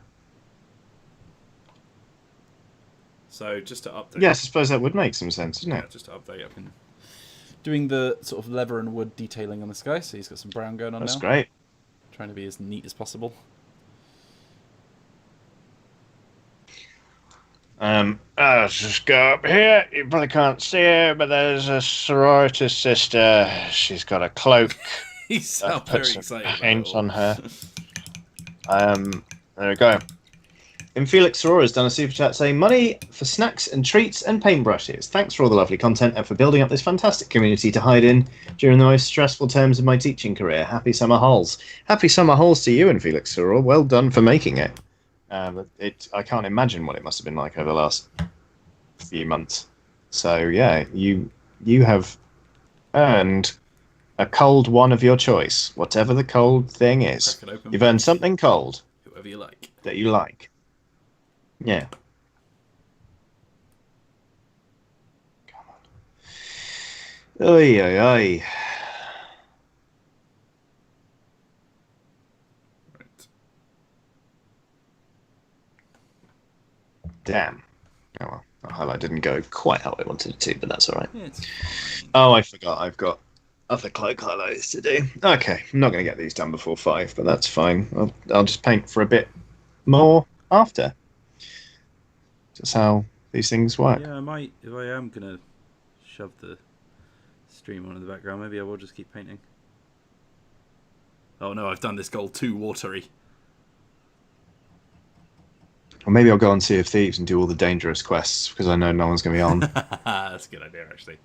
So just to update. Yes, I suppose that would make some sense, doesn't it? Yeah, just to update. I've been doing the sort of leather and wood detailing on this guy, so he's got some brown going on That's now. great. Trying to be as neat as possible. I'll just go up here. You probably can't see her, but there's a Sororitas sister. She's got a cloak. He sounds very excited about paint it all. on her. There we go. And Felix Soror has done a super chat saying, money for snacks and treats and paintbrushes. Thanks for all the lovely content and for building up this fantastic community to hide in during the most stressful terms of my teaching career. Happy summer holes. Happy summer holes to you and Felix Soror. Well done for making it. I can't imagine what it must have been like over the last few months. So yeah, you have earned a cold one of your choice, whatever the cold thing is. You've earned something cold. Whoever you like. That you like. Yeah. Come on. Oy, oy, oy. Right. Damn. Oh well, the highlight didn't go quite how I wanted it to, but that's all right. Yeah, it's fine. Oh, I forgot. I've got other cloak highlights to do. Okay, I'm not going to get these done before 5, but that's fine. I'll just paint for a bit more after. That's how these things work. Yeah, I might. If I am gonna shove the stream on in the background, maybe I will just keep painting. Oh no, I've done this gold too watery. Or maybe I'll go on Sea of Thieves and do all the dangerous quests because I know no one's going to be on. That's a good idea, actually.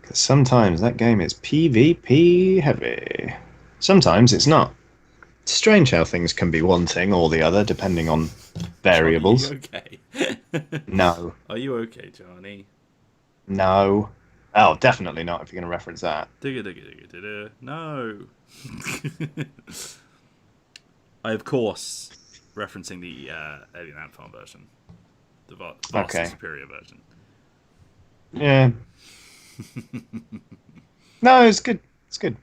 Because sometimes that game is PvP heavy. Sometimes it's not. It's strange how things can be one thing or the other depending on variables. Are you okay? No. Are you okay, Johnny? No. Oh, definitely not if you're going to reference that. No. I, of course, referencing the Alien Ant Farm version. The vastly superior version. Yeah. No, it's good. It's good.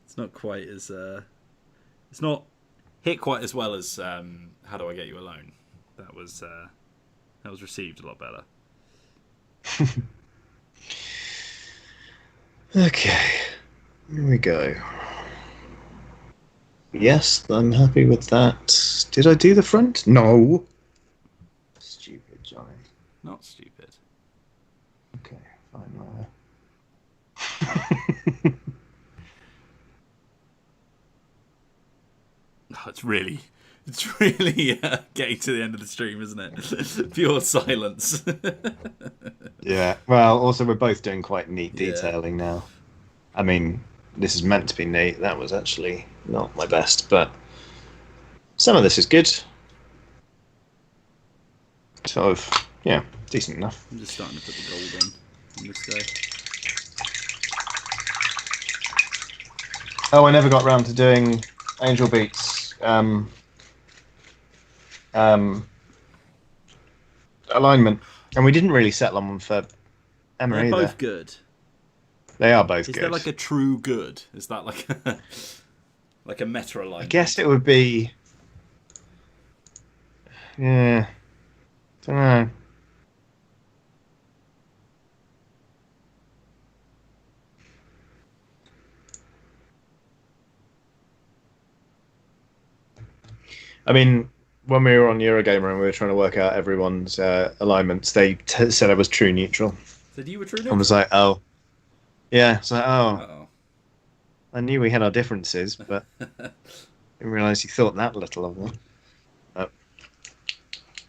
It's not quite as it's not hit quite as well as How Do I Get You Alone. That was received a lot better. Okay. Here we go. Yes, I'm happy with that. Did I do the front? No. Stupid, Johnny. Not stupid. Okay, fine. Oh, it's really getting to the end of the stream, isn't it? Pure silence. Yeah. Well, also we're both doing quite neat detailing now. I mean, this is meant to be neat. That was actually not my best, but some of this is good. Sort of, yeah, decent enough. I'm just starting to put the gold on this guy. Oh, I never got round to doing Angel Beats alignment, and we didn't really settle on one for Emma They're either. both good. They are both Is good. there like a true good? Is that like a meta alignment? I guess it would be. Yeah. Don't know. I mean, when we were on Eurogamer and we were trying to work out everyone's alignments, they said I was true neutral. Said you were true neutral? I was like, oh. Yeah, it's like, oh. Uh-oh. I knew we had our differences, but I didn't realise you thought that little of them. Oh.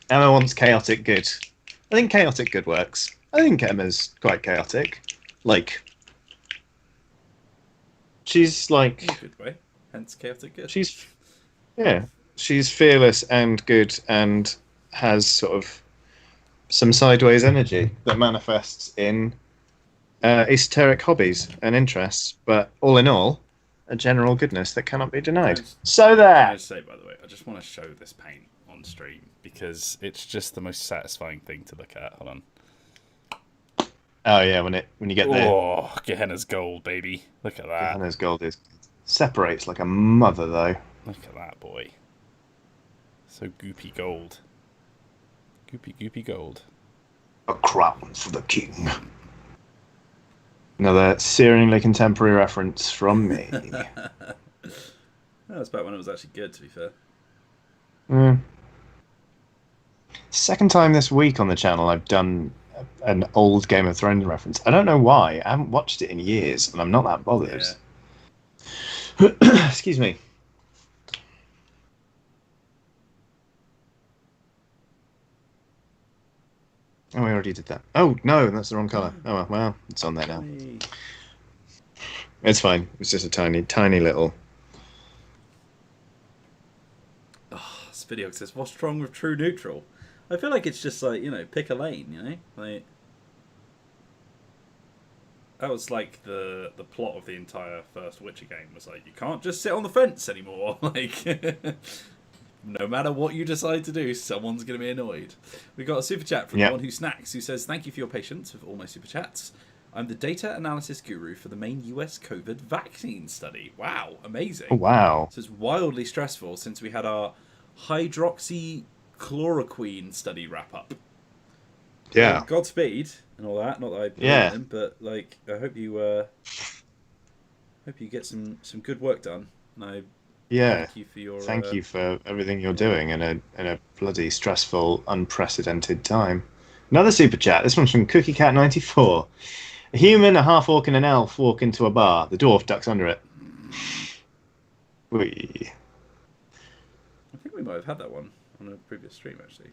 Emma wants chaotic good. I think chaotic good works. I think Emma's quite chaotic. Like, she's like, In a good way. Hence chaotic good. She's fearless and good and has sort of some sideways energy that manifests in esoteric hobbies and interests, but all in all, a general goodness that cannot be denied. So Can there. I say, by the way, I just want to show this paint on stream because it's just the most satisfying thing to look at. Hold on. Oh yeah, when you get there. Oh, Gehenna's gold, baby. Look at that. Gehenna's gold separates like a mother, though. Look at that, boy. So goopy gold. Goopy gold. A crown for the king. Another searingly contemporary reference from me. That's back when it was actually good, to be fair. Second time this week on the channel I've done an old Game of Thrones reference. I don't know why. I haven't watched it in years, and I'm not that bothered. Yeah. Excuse me. Oh, we already did that. Oh, no, that's the wrong colour. Oh, well, it's on there now. It's fine. It's just a tiny, tiny little... Oh, this video says, what's wrong with true neutral? I feel like it's just like, pick a lane, Like, that was like the plot of the entire first Witcher game was like, you can't just sit on the fence anymore. Like... No matter what you decide to do, someone's going to be annoyed. We got a super chat from the one who snacks, who says, "Thank you for your patience with all my super chats. I'm the data analysis guru for the main US COVID vaccine study." Wow, amazing. Oh, wow. So it's wildly stressful since we had our hydroxychloroquine study wrap up. Yeah. So Godspeed and all that. Not that I believe in him, but like I hope you get some good work done. And Thank you for everything you're doing in a bloody stressful, unprecedented time. Another super chat. This one's from Cookie Cat 94. A human, a half orc, and an elf walk into a bar. The dwarf ducks under it. Whee. I think we might have had that one on a previous stream, actually.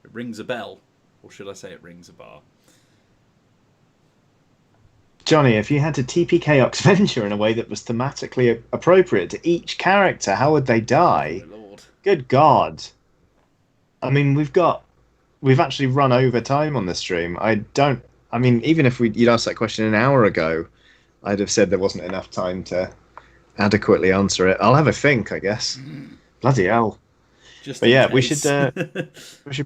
It rings a bell, or should I say it rings a bar? Johnny, if you had to TPK Oxventure in a way that was thematically appropriate to each character, how would they die? Oh, Lord. Good God. I mean, we've actually run over time on this stream. Even if you'd asked that question an hour ago, I'd have said there wasn't enough time to adequately answer it. I'll have a think, I guess. Bloody hell. But yeah, we should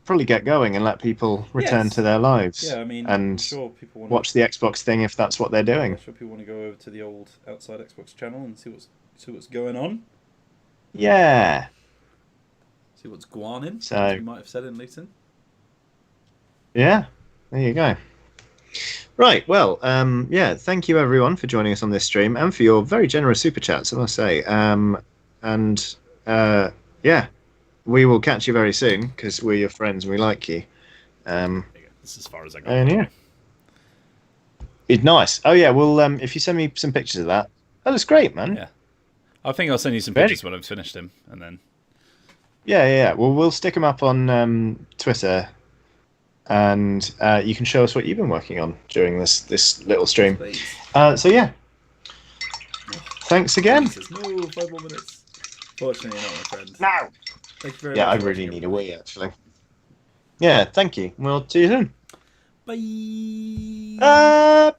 probably get going and let people return to their lives. Yeah, I mean, and I'm sure people want watch the Xbox thing if that's what they're doing. I'm sure people want to go over to the old Outside Xbox channel and see what's going on. Yeah. See what's guanin, so, as we might have said in Luton. Yeah, there you go. Right, well, thank you everyone for joining us on this stream and for your very generous super chats, I must say. We will catch you very soon because we're your friends and we like you. This is as far as I go. And yeah, it's nice. Oh yeah, well, if you send me some pictures of that looks great, man. Yeah, I think I'll send you some pictures when I've finished him, and then. Yeah. Well, we'll stick them up on Twitter, and you can show us what you've been working on during this little stream. So yeah, thanks again. No, 5 more minutes. Fortunately, not my friend. No. Thank you very much. I really need a wee, actually. Yeah, thank you. We'll see you soon. Bye.